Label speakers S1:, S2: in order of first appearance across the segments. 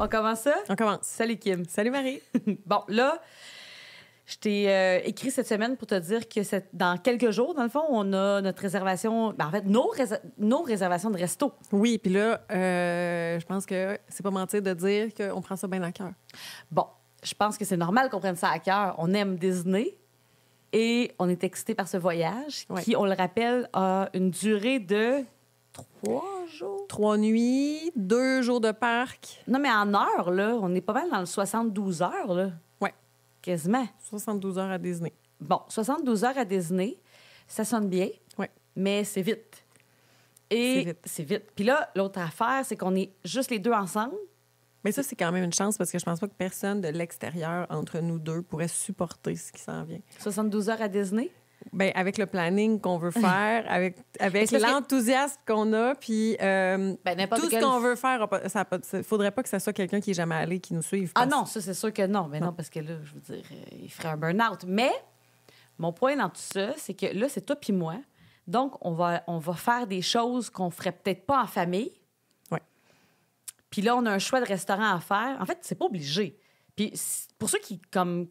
S1: On commence ça?
S2: On commence.
S1: Salut Kim.
S2: Salut Marie.
S1: Bon, là, je t'ai écrit cette semaine pour te dire que dans quelques jours, dans le fond, on a notre réservation... Ben, en fait, nos réservations de resto.
S2: Oui, puis là, je pense que c'est pas mentir de dire qu'on prend ça bien à cœur.
S1: Bon, je pense que c'est normal qu'on prenne ça à cœur. On aime Disney et on est excité par ce voyage qui, on le rappelle, a une durée de 3 jours.
S2: 3 nuits, 2 jours de parc.
S1: Non, mais en heures, là, on est pas mal dans le 72 heures, là.
S2: Oui.
S1: Quasiment.
S2: 72 heures à Disney.
S1: Bon, 72 heures à Disney, ça sonne bien, mais c'est vite. Et c'est vite. Puis là, l'autre affaire, c'est qu'on est juste les deux ensemble.
S2: Mais ça, c'est quand même une chance parce que je pense pas que personne de l'extérieur, entre nous deux, pourrait supporter ce qui s'en vient.
S1: 72 heures à Disney?
S2: Bien, avec le planning qu'on veut faire, avec l'enthousiasme qu'on a, puis tout ce qu'on veut faire, il faudrait pas que ça soit quelqu'un qui est jamais allé qui nous suive.
S1: Ah non, ça, c'est sûr que non. Mais non, parce que là, je veux dire, il ferait un burn-out. Mais mon point dans tout ça, c'est que là, c'est toi puis moi. Donc, on va faire des choses qu'on ferait peut-être pas en famille.
S2: Oui.
S1: Puis là, on a un choix de restaurant à faire. En fait, c'est pas obligé. Puis pour ceux qui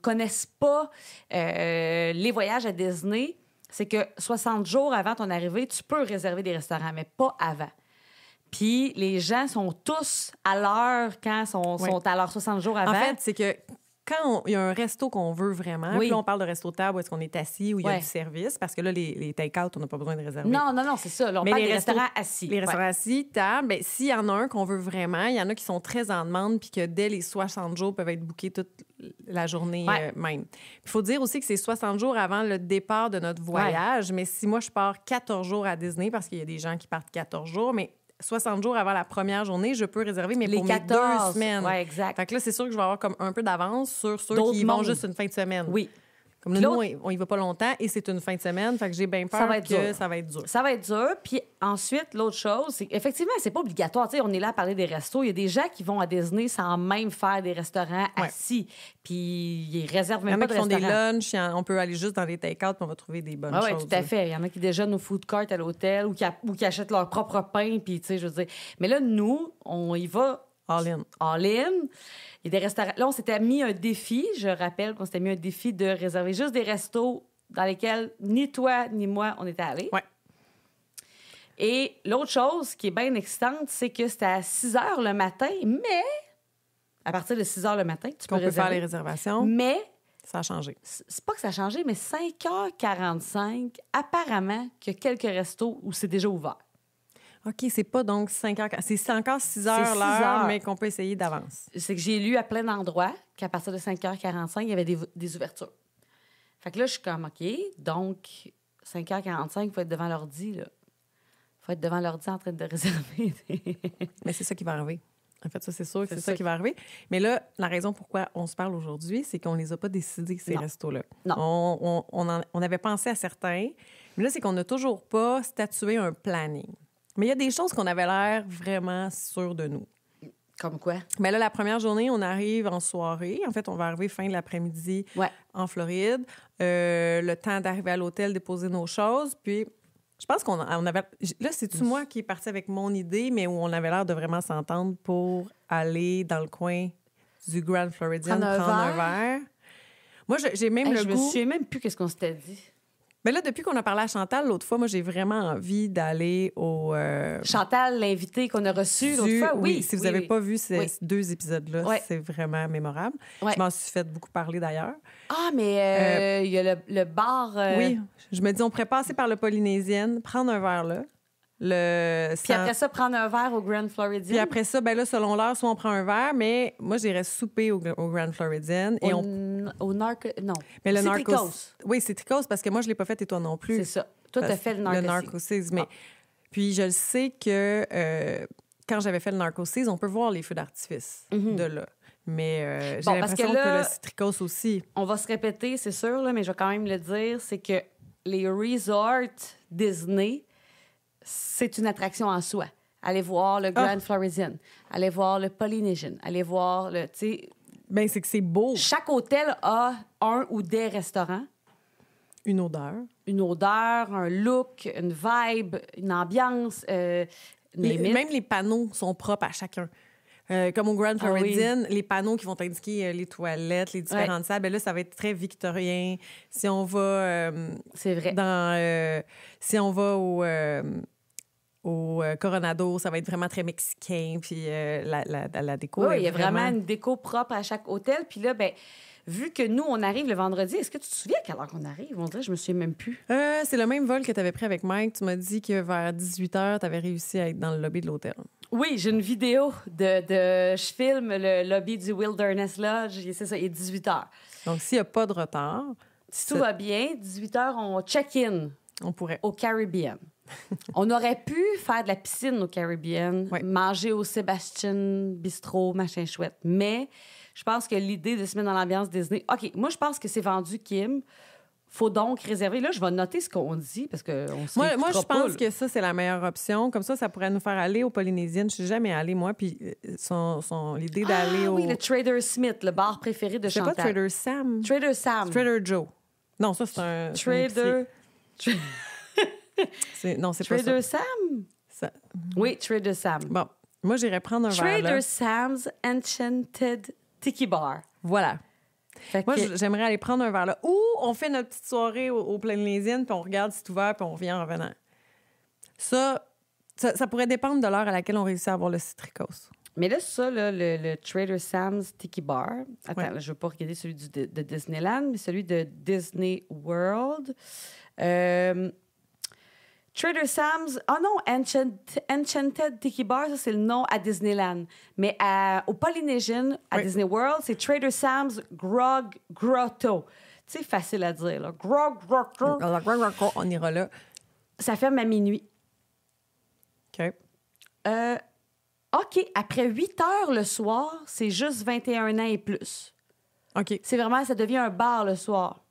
S1: connaissent pas les voyages à Disney, c'est que 60 jours avant ton arrivée, tu peux réserver des restaurants, mais pas avant. Puis les gens sont tous à l'heure quand sont à l'heure 60 jours avant.
S2: En fait, c'est que quand il y a un resto qu'on veut vraiment, puis là, on parle de resto-table où est-ce qu'on est assis, où il y a du service, parce que là, les take-out, on n'a pas besoin de réserver.
S1: Non, c'est ça. Là, on parle des restaurants assis.
S2: Les restaurants assis, table, bien, s'il y en a un qu'on veut vraiment, il y en a qui sont très en demande, puis que dès les 60 jours peuvent être bookés toute la journée même. Il faut dire aussi que c'est 60 jours avant le départ de notre voyage, mais si moi, je pars 14 jours à Disney, parce qu'il y a des gens qui partent 14 jours, mais 60 jours avant la première journée, je peux réserver, mais pour 14, mes 2 semaines.
S1: Oui, exact.
S2: Fait que là, c'est sûr que je vais avoir comme un peu d'avance sur ceux qui y vont juste une fin de semaine.
S1: Oui.
S2: Comme nous, on y va pas longtemps et c'est une fin de semaine. Fait que j'ai bien peur ça va être dur. Ça va être dur.
S1: Puis ensuite, l'autre chose, c'est qu'effectivement, c'est pas obligatoire. Tu sais, on est là à parler des restos. Il y a des gens qui vont à Disney sans même faire des restaurants assis. Puis ils réservent même pas de restaurant.
S2: Il y en a qui font des lunchs. On peut aller juste dans les take-out puis on va trouver des bonnes choses.
S1: Oui, tout à fait. Il y en a qui déjeunent au food court à l'hôtel ou qui achètent leur propre pain. Puis, tu sais, je veux dire. Mais là, nous, on y va...
S2: All in.
S1: All in. Il y a des restaurants. Là, on s'était mis un défi. Je rappelle qu'on s'était mis un défi de réserver juste des restos dans lesquels ni toi ni moi, on était allés.
S2: Oui.
S1: Et l'autre chose qui est bien excitante, c'est que c'était à 6 heures le matin, mais à partir de 6 heures le matin, tu peux
S2: faire les réservations.
S1: Mais
S2: ça a changé.
S1: C'est pas que ça a changé, mais 5h45, apparemment, qu'il y a quelques restos où c'est déjà ouvert.
S2: OK, c'est pas donc 5 heures. C'est encore 6 heures l'heure, mais qu'on peut essayer d'avance.
S1: C'est que j'ai lu à plein d'endroits qu'à partir de 5h45, il y avait des ouvertures. Fait que là, je suis comme, OK, donc 5h45, il faut être devant l'ordi, là. Il faut être devant l'ordi en train de réserver.
S2: Mais c'est ça qui va arriver. En fait, ça, c'est sûr que c'est ça qui va arriver. Mais là, la raison pourquoi on se parle aujourd'hui, c'est qu'on les a pas décidés, ces restos-là.
S1: Non.
S2: On avait pensé à certains, mais là, c'est qu'on n'a toujours pas statué un planning. Mais il y a des choses qu'on avait l'air vraiment sûrs de nous.
S1: Comme quoi?
S2: Mais là, la première journée, on arrive en soirée. En fait, on va arriver fin de l'après-midi en Floride. Le temps d'arriver à l'hôtel, déposer nos choses. Puis, je pense qu'on avait... Là, c'est-tu moi qui est partie avec mon idée, mais où on avait l'air de vraiment s'entendre pour aller dans le coin du Grand Floridian, prendre un verre. Moi, j'ai même le goût...
S1: Je me souviens même plus qu'est-ce qu'on s'était dit.
S2: Mais là, depuis qu'on a parlé à Chantal l'autre fois, moi, j'ai vraiment envie d'aller au...
S1: Chantal, l'invitée qu'on a reçue l'autre fois, oui.
S2: Si vous n'avez pas vu ces 2 épisodes-là, c'est vraiment mémorable. Je m'en suis fait beaucoup parler d'ailleurs.
S1: Ah, mais il y a le bar...
S2: Oui, je me dis, on pourrait passer par le Polynésien, prendre un verre là.
S1: Puis après ça, prendre un verre au Grand Floridian.
S2: Puis après ça, ben là, selon l'heure, soit on prend un verre, mais moi, j'irais souper au Grand Floridian. Et
S1: au Narcos... Non.
S2: Mais le
S1: c'est
S2: Narcos.
S1: Tricos.
S2: Oui, c'est Tricos parce que moi, je ne l'ai pas fait et toi non plus.
S1: C'est ça. Toi, tu as fait le
S2: Narcosis. Mais puis, je le sais que quand j'avais fait le Narcosis, on peut voir les feux d'artifice de là. Mais j'ai l'impression que là, c'est Tricos aussi.
S1: On va se répéter, c'est sûr, là, mais je vais quand même le dire, c'est que les resorts Disney... c'est une attraction en soi. Allez voir le Grand Floridian, allez voir le Polynesian, allez voir le...
S2: Bien, c'est que c'est beau.
S1: Chaque hôtel a un ou des restaurants.
S2: Une odeur.
S1: Une odeur, un look, une vibe, une ambiance.
S2: Même les panneaux sont propres à chacun. Comme au Grand Floridian, les panneaux qui vont indiquer les toilettes, les différentes salles, ben là, ça va être très victorien. Si on va...
S1: c'est vrai.
S2: Si on va au Coronado, ça va être vraiment très mexicain, puis la déco.
S1: Oui, il y a vraiment une déco propre à chaque hôtel. Puis là, vu que nous, on arrive le vendredi, est-ce que tu te souviens à quelle heure qu'on arrive? On dirait, je me souviens même plus.
S2: C'est le même vol que tu avais pris avec Mike. Tu m'as dit que vers 18h, tu avais réussi à être dans le lobby de l'hôtel.
S1: Oui, j'ai une vidéo je filme le lobby du Wilderness Lodge. C'est ça, il est 18h.
S2: Donc, s'il n'y a pas de retard...
S1: Si tout va bien, 18h, on check-in.
S2: On pourrait.
S1: Au Caribbean. On aurait pu faire de la piscine au Caribbean, manger au Sebastian Bistro, machin chouette. Mais je pense que l'idée de se mettre dans l'ambiance Disney... OK, moi, je pense que c'est vendu, Kim. Faut donc réserver. Là, je vais noter ce qu'on dit parce que
S2: moi, je pense que ça, c'est la meilleure option. Comme ça pourrait nous faire aller aux Polynésiennes. Je suis jamais allée, moi, puis l'idée d'aller au...
S1: oui, le Trader Smith, le bar préféré de Chantal.
S2: C'est pas Trader Sam?
S1: Trader Sam.
S2: Trader Joe. Non, ça, c'est un...
S1: Trader...
S2: Non, c'est
S1: Trader
S2: pas
S1: ça. Sam?
S2: Ça...
S1: Oui, Trader Sam.
S2: Bon, moi, j'irais prendre un verre là.
S1: Trader Sam's Enchanted Tiki Bar.
S2: Voilà. Moi, j'aimerais aller prendre un verre là. Ou on fait notre petite soirée au Polynésiennes, puis on regarde si c'est ouvert, puis on revient en revenant. Ça pourrait dépendre de l'heure à laquelle on réussit à avoir le citricos.
S1: Mais là, ça, là, le Trader Sam's Tiki Bar... Attends, là, je ne veux pas regarder celui de Disneyland, mais celui de Disney World. Trader Sam's... Oh non, Enchanted Tiki Bar, ça, c'est le nom à Disneyland. Mais au Polynesian, à Disney World, c'est Trader Sam's Grog Grotto. Tu sais, facile à dire, là. Grog Grotto.
S2: On ira là.
S1: Ça ferme à minuit.
S2: OK.
S1: OK, après 8 heures le soir, c'est juste 21 ans et plus.
S2: OK.
S1: C'est vraiment, ça devient un bar le soir.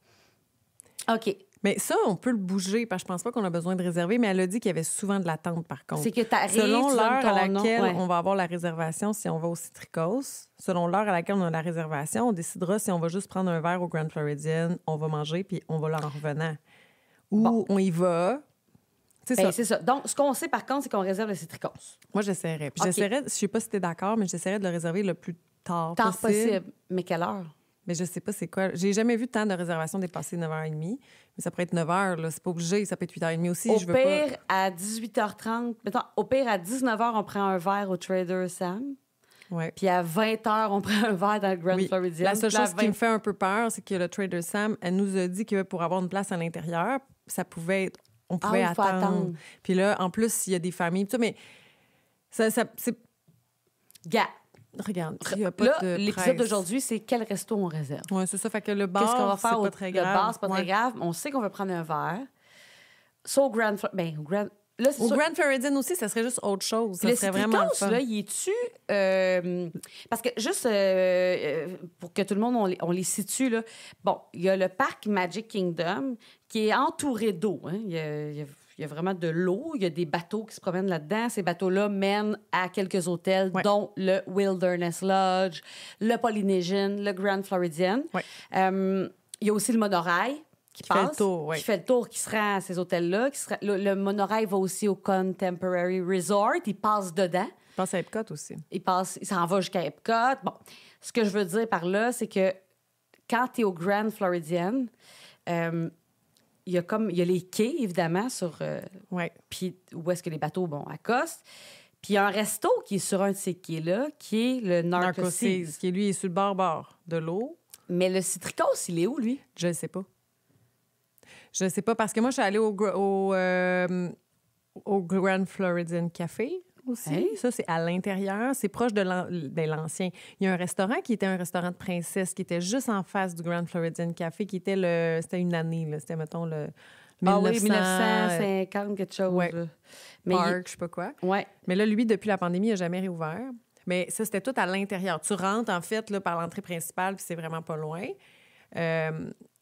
S1: OK.
S2: Mais ça, on peut le bouger, parce que je pense pas qu'on a besoin de réserver, mais elle a dit qu'il y avait souvent de l'attente, par contre.
S1: C'est que tu arrives,
S2: selon l'heure à laquelle
S1: on
S2: va avoir la réservation, si on va au Citricos, selon l'heure à laquelle on a la réservation, on décidera si on va juste prendre un verre au Grand Floridian, on va manger, puis on va là en revenant. Ou on y va...
S1: C'est ça. Donc, ce qu'on sait, par contre, c'est qu'on réserve le Citricos.
S2: Moi, j'essaierais. Puis j'essaierais, je sais pas si tu es d'accord, mais j'essaierais de le réserver le plus tard possible.
S1: Mais quelle heure?
S2: Mais je sais pas c'est quoi. J'ai jamais vu tant de réservations dépasser 9h30. Mais ça pourrait être 9h, là. C'est pas obligé. Ça peut être 8h30 aussi.
S1: Au pire, à 18h30... Mettons, au pire, à 19h, on prend un verre au Trader Sam.
S2: Ouais.
S1: Puis à 20h, on prend un verre dans le Grand Floridian.
S2: La seule chose qui me fait un peu peur, c'est que le Trader Sam, elle nous a dit que pour avoir une place à l'intérieur, ça pouvait être... On pouvait attendre. Puis là, en plus, il y a des familles. Tout, mais ça c'est... Regarde, il n'y a pas de
S1: l'épisode d'aujourd'hui, c'est quel resto on réserve.
S2: Oui, c'est ça. Fait que le bar,
S1: qu'est-ce qu'on va faire
S2: c'est pas très grave.
S1: Le bar, c'est pas très grave. On sait qu'on veut prendre un verre. Ça, au Grand Floridian
S2: aussi, ça serait juste autre chose. Ça
S1: le
S2: serait vraiment le fun.
S1: Là, y est-tu... parce que juste pour que tout le monde, on les situe, là. Bon, il y a le parc Magic Kingdom qui est entouré d'eau. Hein. Il y a vraiment de l'eau. Il y a des bateaux qui se promènent là-dedans. Ces bateaux-là mènent à quelques hôtels, dont le Wilderness Lodge, le Polynesian, le Grand Floridian. Il y a aussi le monorail qui passe, fait le tour, qui se rend à ces hôtels-là. Le monorail va aussi au Contemporary Resort. Il passe dedans.
S2: Il passe à Epcot aussi.
S1: Il s'en va jusqu'à Epcot. Bon, ce que je veux dire par là, c'est que quand tu es au Grand Floridian... il y a les quais, évidemment, sur... Puis où est-ce que les bateaux, accostent. Puis il y a un resto qui est sur un de ces quais-là, qui est le Narcoseas.
S2: Qui, lui, est sur le bord de l'eau.
S1: Mais le Citricos, il est où, lui?
S2: Je ne sais pas. Je ne sais pas, parce que moi, je suis allée au Grand Floridian Café aussi. Hey. Ça, c'est à l'intérieur. C'est proche de l'ancien. Il y a un restaurant qui était un restaurant de princesse, qui était juste en face du Grand Floridian Café, qui était c'était une année, là. C'était, mettons, le
S1: 1950, quelque chose.
S2: Ouais.
S1: Là.
S2: Mais Park, je sais pas quoi.
S1: Ouais.
S2: Mais là, lui, depuis la pandémie, il n'a jamais réouvert. Mais ça, c'était tout à l'intérieur. Tu rentres, en fait, là, par l'entrée principale, puis c'est vraiment pas loin.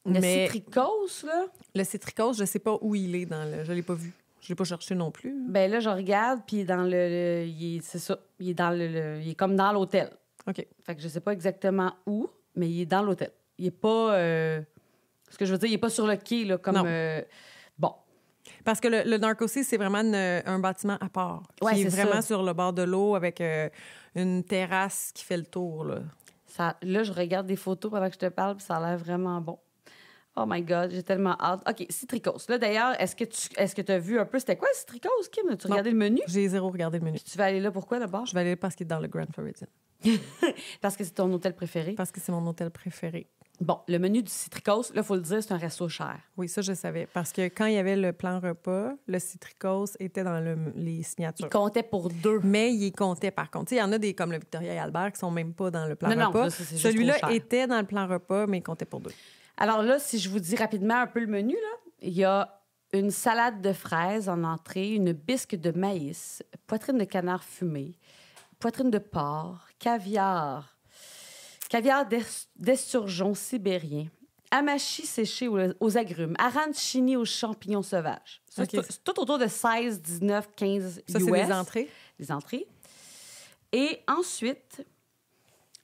S1: Le Citricos, là?
S2: Le Citricos, je sais pas où il est je l'ai pas vu. Je l'ai pas cherché non plus.
S1: Ben là, je regarde, puis dans c'est ça. Il est dans il est comme dans l'hôtel.
S2: OK.
S1: Fait que je sais pas exactement où, mais il est dans l'hôtel. Il est pas... ce que je veux dire, il est pas sur le quai, là, comme... bon.
S2: Parce que le Narco Sea, c'est vraiment un bâtiment à part.
S1: Ouais,
S2: qui est
S1: c'est
S2: vraiment
S1: ça.
S2: sur le bord de l'eau avec une terrasse qui fait le tour, là.
S1: Là, je regarde des photos pendant que je te parle, puis ça a l'air vraiment bon. Oh my God, j'ai tellement hâte. OK, Citricos. Là, d'ailleurs, est-ce que tu as vu un peu... C'était quoi, Citricos, Kim? As-tu regardé le menu?
S2: J'ai zéro regardé le menu.
S1: Puis tu vas aller là pourquoi, d'abord?
S2: Je vais aller là parce qu'il est dans le Grand Floridian.
S1: Parce que c'est ton hôtel préféré?
S2: Parce que c'est mon hôtel préféré.
S1: Bon, le menu du Citricos, là, il faut le dire, c'est un resto cher.
S2: Oui, ça, je savais. Parce que quand il y avait le plan repas, le Citricos était dans les signatures.
S1: Il comptait pour 2.
S2: Mais il comptait, par contre. Tu sais, il y en a des comme le Victoria et Albert qui sont même pas dans le plan
S1: Non,
S2: repas.
S1: ça, c'est juste
S2: Celui-là
S1: trop cher.
S2: était dans le plan repas, mais il comptait pour 2.
S1: Alors là, si je vous dis rapidement un peu le menu, là, il y a une salade de fraises en entrée, une bisque de maïs, poitrine de canard fumé, poitrine de porc, caviar d'esturgeon sibérien, hamachi séché aux agrumes, arancini aux champignons sauvages. Ça,
S2: OK.
S1: c'est tout autour de 16, 19, 15
S2: Ça,
S1: US.
S2: c'est les entrées?
S1: Les entrées. Et ensuite,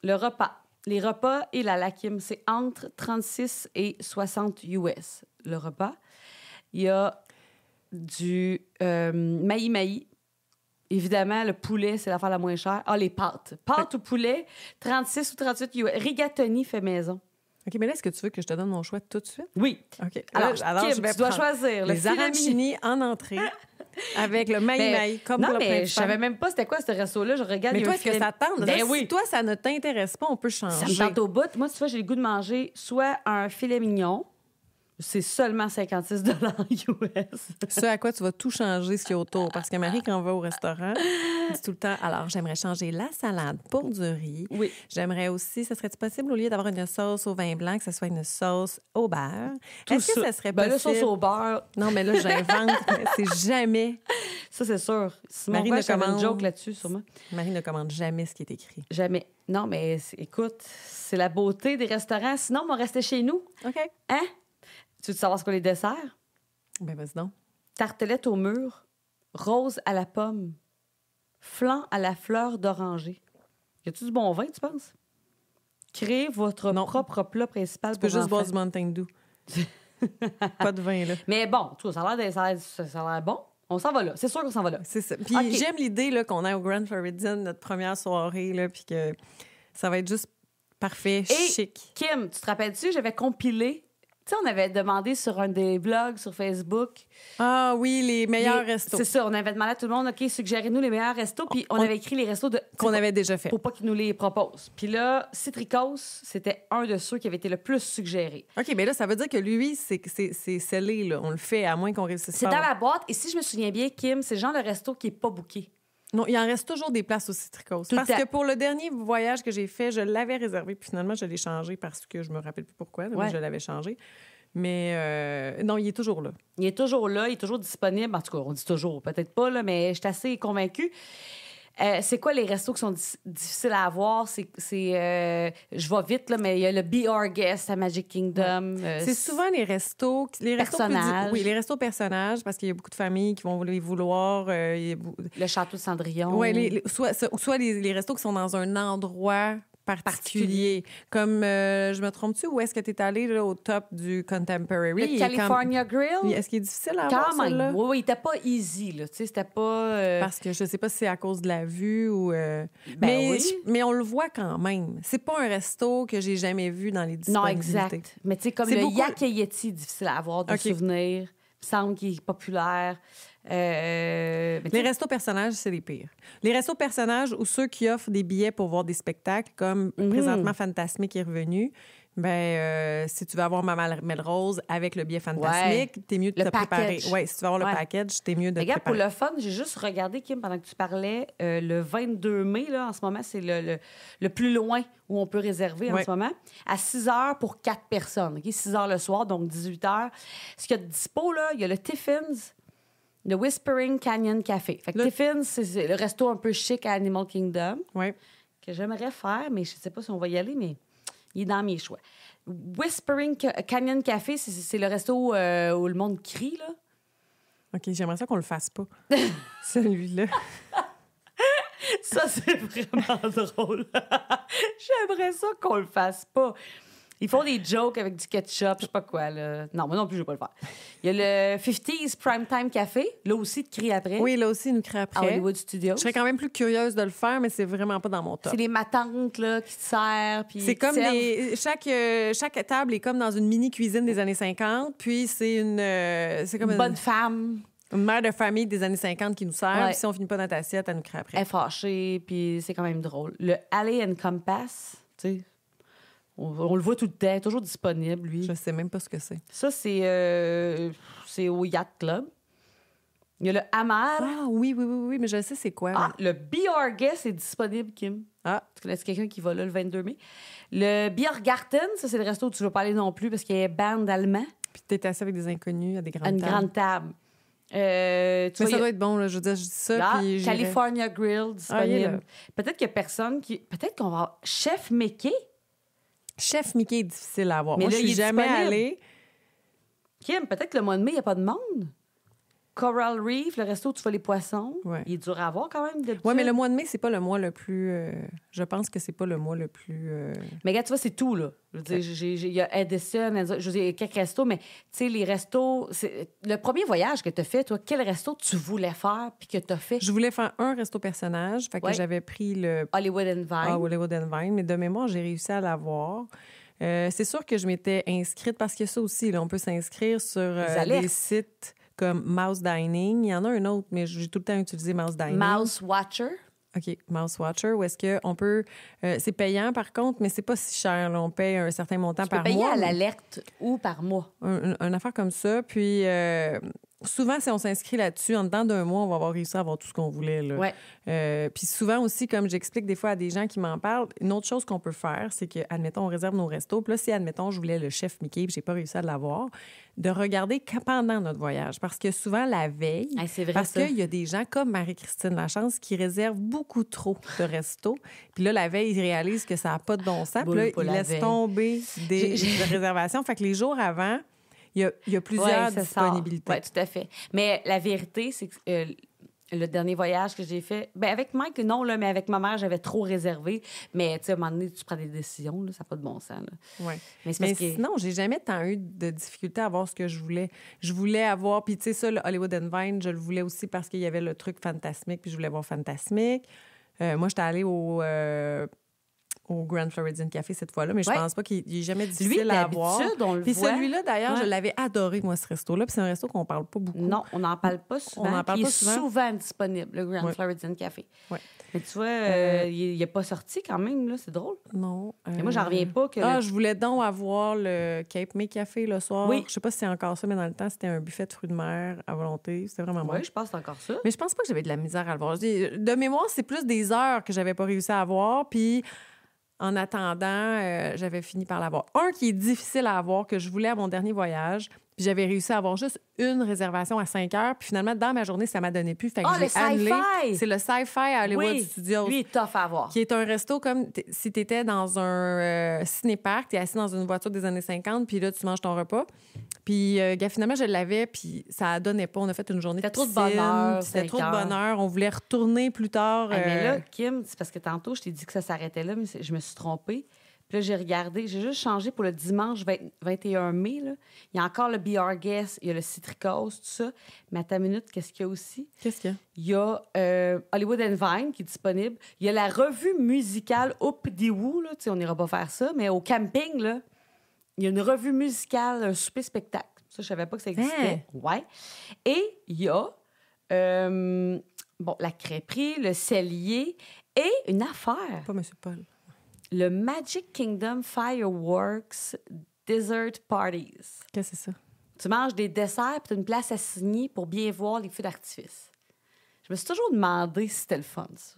S1: le repas. Les repas et la lakim, c'est entre 36 et 60 US, le repas. Il y a du maï-maï. Évidemment, le poulet, c'est l'affaire la moins chère. Ah, les pâtes. Pâtes ou poulet, 36 ou 38 US. Rigatoni fait maison.
S2: OK, mais là, est-ce que tu veux que je te donne mon choix tout de suite?
S1: Oui.
S2: OK.
S1: Alors, Kim,
S2: je vais
S1: tu dois
S2: prendre
S1: choisir. Le
S2: les
S1: filet
S2: arancini en entrée avec le maï-maï, comme
S1: non,
S2: pour le plein
S1: mais
S2: de
S1: je savais
S2: femmes.
S1: même pas c'était quoi ce resto-là. Je regarde.
S2: Mais
S1: il y a
S2: toi,
S1: un
S2: est-ce que
S1: filet-
S2: ça tente?
S1: Ben
S2: Là,
S1: oui.
S2: Si toi, ça ne t'intéresse pas, on peut changer.
S1: Ça me tente au bout. Moi, tu vois, j'ai le goût de manger soit un filet mignon. C'est seulement 56 US.
S2: Ce à quoi tu vas tout changer, ce qu'il y a autour. Parce que Marie, quand on va au restaurant, dit tout le temps, alors, j'aimerais changer la salade pour du riz.
S1: Oui.
S2: J'aimerais aussi, ça serait-il possible, au lieu d'avoir une sauce au vin blanc, que ce soit une sauce au beurre? Est-ce que ça serait
S1: Ben,
S2: possible?
S1: la sauce au beurre,
S2: Non, mais là, j'invente. Mais c'est jamais...
S1: ça, c'est sûr. Simon
S2: Marie
S1: Roche
S2: ne
S1: avait une
S2: commande-
S1: joke là-dessus, sûrement.
S2: Marie ne commande jamais ce qui est écrit.
S1: Jamais. Non, mais écoute, c'est la beauté des restaurants. Sinon, on va rester chez nous.
S2: OK.
S1: Hein? Tu veux savoir ce qu'on les desserts?
S2: Ben, vas-y donc.
S1: Tartelette au mûr, rose à la pomme, flan à la fleur d'oranger. Y a-tu du bon vin, tu penses? Créez votre
S2: Non.
S1: propre plat principal
S2: Tu peux
S1: pour
S2: juste boire
S1: enfants.
S2: du Mountain Dew. Pas de vin, là.
S1: Mais bon, tout ça a l'air bon. On s'en va là. C'est sûr qu'on s'en va là.
S2: C'est ça. Puis
S1: OK.
S2: j'aime l'idée là, qu'on aille au Grand Floridian, notre première soirée, là, puis que ça va être juste parfait,
S1: Et
S2: chic.
S1: Kim, tu te rappelles-tu, j'avais compilé. Tu sais, on avait demandé sur un des blogs sur Facebook.
S2: Ah oui, les meilleurs
S1: les-
S2: restos
S1: C'est ça, on avait demandé à tout le monde, OK, suggérez-nous les meilleurs restos. Puis on avait écrit les restos
S2: qu'on avait déjà fait.
S1: pour pas qu'ils nous les proposent. Puis là, Citricos, c'était un de ceux qui avait été le plus suggéré.
S2: OK, mais là, ça veut dire que lui, c'est scellé, là. On le fait, à moins qu'on réussisse
S1: C'est
S2: pas.
S1: dans la boîte. Et si je me souviens bien, Kim, c'est le genre de resto qui est pas booké.
S2: Non, il en reste toujours des places au Citricos.
S1: Tout le
S2: Parce
S1: temps.
S2: que pour le dernier voyage que j'ai fait, je l'avais réservé, puis finalement, je l'ai changé parce que je me rappelle plus pourquoi, mais
S1: Ouais.
S2: je l'avais changé. Mais non, il est toujours là.
S1: Il est toujours là, il est toujours disponible. En tout cas, on dit toujours, peut-être pas, là, mais je suis assez convaincue. C'est quoi les restos qui sont difficiles à avoir? Je vais vite, là, mais il y a le Be Our Guest à Magic Kingdom.
S2: C'est souvent les restos
S1: Personnages.
S2: Oui, les restos personnages, parce qu'il y a beaucoup de familles qui vont les vouloir. Il y a
S1: le Château de Cendrillon.
S2: ouais, soit les restos qui sont dans un endroit particulier. Comme, je me trompe-tu, où est-ce que tu es allé là, au top du Contemporary?
S1: Le California Grill.
S2: Est-ce qu'il est difficile à avoir,
S1: Quand même.
S2: celui-là?
S1: Oui, oui, il était pas easy, là. Tu sais, c'était pas...
S2: Parce que je sais pas si c'est à cause de la vue ou...
S1: Ben oui.
S2: mais on le voit quand même. C'est pas un resto que j'ai jamais vu dans les
S1: Non,
S2: disponibilités.
S1: exact. Mais tu sais, comme
S2: C'est
S1: le
S2: beaucoup-
S1: Yak et Yeti, difficile à avoir de
S2: OK.
S1: souvenirs. Il me semble qu'il est populaire. Mais tu
S2: Les
S1: sais,
S2: restos personnages, c'est les pires. Les restos personnages ou ceux qui offrent des billets pour voir des spectacles, comme présentement Fantasmique est revenu, si tu veux avoir Maman Melrose avec le billet Fantasmique, t'es mieux de
S1: Le
S2: te préparer.
S1: package.
S2: Oui, si tu veux avoir
S1: Ouais.
S2: le package, t'es mieux de te
S1: regarde, pour
S2: préparer.
S1: le fun, j'ai juste regardé, Kim, pendant que tu parlais, le 22 mai, là, en ce moment, c'est le plus loin où on peut réserver en
S2: Ouais.
S1: ce moment, à 6 heures pour 4 personnes. OK? 6 heures le soir, donc 18 heures. Ce qu'il y a de dispo, là, il y a le Tiffins, le Whispering Canyon Café. Fait que Tiffins, c'est le resto un peu chic à Animal Kingdom,
S2: Oui.
S1: que j'aimerais faire, mais je ne sais pas si on va y aller, mais il est dans mes choix. Whispering Canyon Café, c'est le resto où le monde crie, là.
S2: OK, j'aimerais ça qu'on le fasse pas. Celui-là.
S1: Ça, c'est vraiment drôle. J'aimerais ça qu'on le fasse pas. Ils font des jokes avec du ketchup, je sais pas quoi. Là. Non, moi non plus, je vais pas le faire. Il y a le 50s Primetime Café. Là aussi, tu cries après.
S2: Oui, là aussi, ils nous crient après.
S1: À Hollywood Studios.
S2: Je serais quand même plus curieuse de le faire, mais c'est vraiment pas dans mon top.
S1: C'est les matantes là, qui te servent.
S2: C'est comme chaque table est comme dans une mini-cuisine des années 50, puis c'est c'est comme
S1: une bonne femme.
S2: Une mère de famille des années 50 qui nous sert.
S1: Ouais.
S2: Puis si on finit pas notre assiette, elle nous crie après.
S1: Elle est fâchée, puis c'est quand même drôle. Le Alley and Compass, tu sais, on le voit tout le temps, toujours disponible, lui.
S2: Je sais même pas ce que c'est.
S1: Ça, c'est au Yacht Club. Il y a le Hammer.
S2: Ah oui, mais je sais c'est quoi.
S1: Ah, le Björges est disponible, Kim.
S2: Ah.
S1: Tu connais quelqu'un qui va là le 22 mai? Le Biergarten, ça, c'est le resto où tu veux pas aller non plus parce qu'il y a band allemand.
S2: Puis t'es assis avec des inconnus à des grandes
S1: À une
S2: tables.
S1: grande table.
S2: Mais ça doit être bon, là. Je veux dire, je dis ça,
S1: là,
S2: puis j'irai.
S1: California Grill disponible. Peut-être qu'il y a personne qui... Peut-être qu'on va avoir Chef Mickey.
S2: Chef Mickey est difficile à avoir.
S1: Mais
S2: moi,
S1: là,
S2: je suis
S1: il est
S2: jamais
S1: disponible.
S2: allée.
S1: Kim, peut-être que le mois de mai, il n'y a pas de monde. Coral Reef, le resto où tu fais les poissons.
S2: Ouais.
S1: Il est dur à avoir quand même.
S2: Oui, mais le mois de mai, c'est pas le mois le plus... je pense que c'est pas le mois le plus...
S1: Mais regarde, tu vois, c'est tout, là. Je veux dire, il y a Edison, je veux dire, il y a quelques restos, mais tu sais, les restos... Le premier voyage que tu as fait, toi, quel resto tu voulais faire puis que tu as fait?
S2: Je voulais faire un resto personnage, fait que
S1: Ouais.
S2: j'avais pris le...
S1: Hollywood and Vine.
S2: Hollywood and Vine, mais de mémoire, j'ai réussi à l'avoir. C'est sûr que je m'étais inscrite, parce que ça aussi, là, on peut s'inscrire sur des sites comme Mouse Dining. Il y en a un autre, mais j'ai tout le temps utilisé Mouse Dining.
S1: Mouse Watcher.
S2: OK, Mouse Watcher, où est-ce qu'on peut... c'est payant, par contre, mais c'est pas si cher. Là. On paye un certain montant par mois.
S1: Tu peux payer à l'alerte ou par mois.
S2: Une affaire comme ça. Puis souvent, si on s'inscrit là-dessus, en dedans d'un mois, on va avoir réussi à avoir tout ce qu'on voulait. Là.
S1: Ouais.
S2: Puis souvent aussi, comme j'explique des fois à des gens qui m'en parlent, une autre chose qu'on peut faire, c'est que, admettons, on réserve nos restos. Puis là, si, admettons, je voulais le chef Mickey puis j'ai pas réussi à l'avoir, de regarder pendant notre voyage. Parce que souvent, la veille,
S1: c'est vrai,
S2: parce
S1: ça.
S2: qu'il y a des gens comme Marie-Christine Lachance qui réservent beaucoup trop de restos. Puis là, la veille, ils réalisent que ça n'a pas de bon sens. Puis là, ils laissent tomber des réservations. Fait que les jours avant, il y a plusieurs disponibilités.
S1: Oui, tout à fait. Mais la vérité, c'est que le dernier voyage que j'ai fait, ben avec Mike, non, là, mais avec ma mère, j'avais trop réservé. Mais tu sais, à un moment donné, tu prends des décisions, là, ça n'a pas de bon sens.
S2: Ouais.
S1: Mais
S2: sinon, j'ai jamais tant eu de difficulté à avoir ce que je voulais. Je voulais avoir, puis tu sais, ça, le Hollywood and Vine, je le voulais aussi parce qu'il y avait le truc Fantasmique, puis je voulais voir Fantasmique. Moi, j'étais allée au Grand Floridian Café cette fois-là, mais je pense pas qu'il est jamais difficile à avoir. Puis celui-là, d'ailleurs, je l'avais adoré, moi, ce resto-là. Puis c'est un resto qu'on parle pas beaucoup.
S1: Non, on n'en parle pas souvent.
S2: On n'en parle pas
S1: souvent. Il est souvent disponible, le Grand Floridian Café.
S2: Ouais.
S1: Mais tu vois, il n'est pas sorti quand même, là, c'est drôle.
S2: Non.
S1: Et moi, j'en reviens pas que...
S2: je voulais donc avoir le Cape May Café le soir.
S1: Oui.
S2: Je sais pas si c'est encore ça, mais dans le temps, c'était un buffet de fruits de mer à volonté. C'était vraiment bon.
S1: Oui, je pense que c'est encore ça.
S2: Mais je pense pas que j'avais de la misère à le voir. De mémoire, c'est plus des heures que j'avais pas réussi à avoir. Puis en attendant, j'avais fini par l'avoir. Un qui est difficile à avoir, que je voulais à mon dernier voyage, puis j'avais réussi à avoir juste une réservation à 5 heures, puis finalement, dans ma journée, ça m'a donné plus. Fait que
S1: le
S2: j'ai annulé.
S1: Sci-Fi!
S2: C'est le Sci-Fi à Hollywood
S1: Oui,
S2: Studios.
S1: lui est tough à avoir.
S2: Qui est un resto comme si tu étais dans un ciné-parc, tu es assis dans une voiture des années 50, puis là, tu manges ton repas. Puis finalement, je l'avais, puis ça donnait pas. On a fait une journée de
S1: piscine. C'était trop de bonheur.
S2: C'était trop de bonheur. On voulait retourner plus tard.
S1: Mais là, Kim, c'est parce que tantôt, je t'ai dit que ça s'arrêtait là, mais je me suis trompée. Puis là, j'ai regardé, j'ai juste changé pour le dimanche 21 mai. Là. Il y a encore le Björges, il y a le Citricose, tout ça. Mais à ta minute, qu'est-ce qu'il y a aussi?
S2: Qu'est-ce qu'il y a?
S1: Il y a Hollywood and Vine qui est disponible. Il y a la revue musicale Up Diwoo, là. Tu sais, on n'ira pas faire ça, mais au camping, là, il y a une revue musicale, un souper-spectacle. Ça, je savais pas que ça existait. Ouais. Et il y a la crêperie, le cellier et une affaire.
S2: Pas M. Paul.
S1: Le Magic Kingdom Fireworks Dessert Parties.
S2: Qu'est-ce que c'est ça?
S1: Tu manges des desserts puis tu as une place assignée pour bien voir les feux d'artifice. Je me suis toujours demandé si c'était le fun, ça.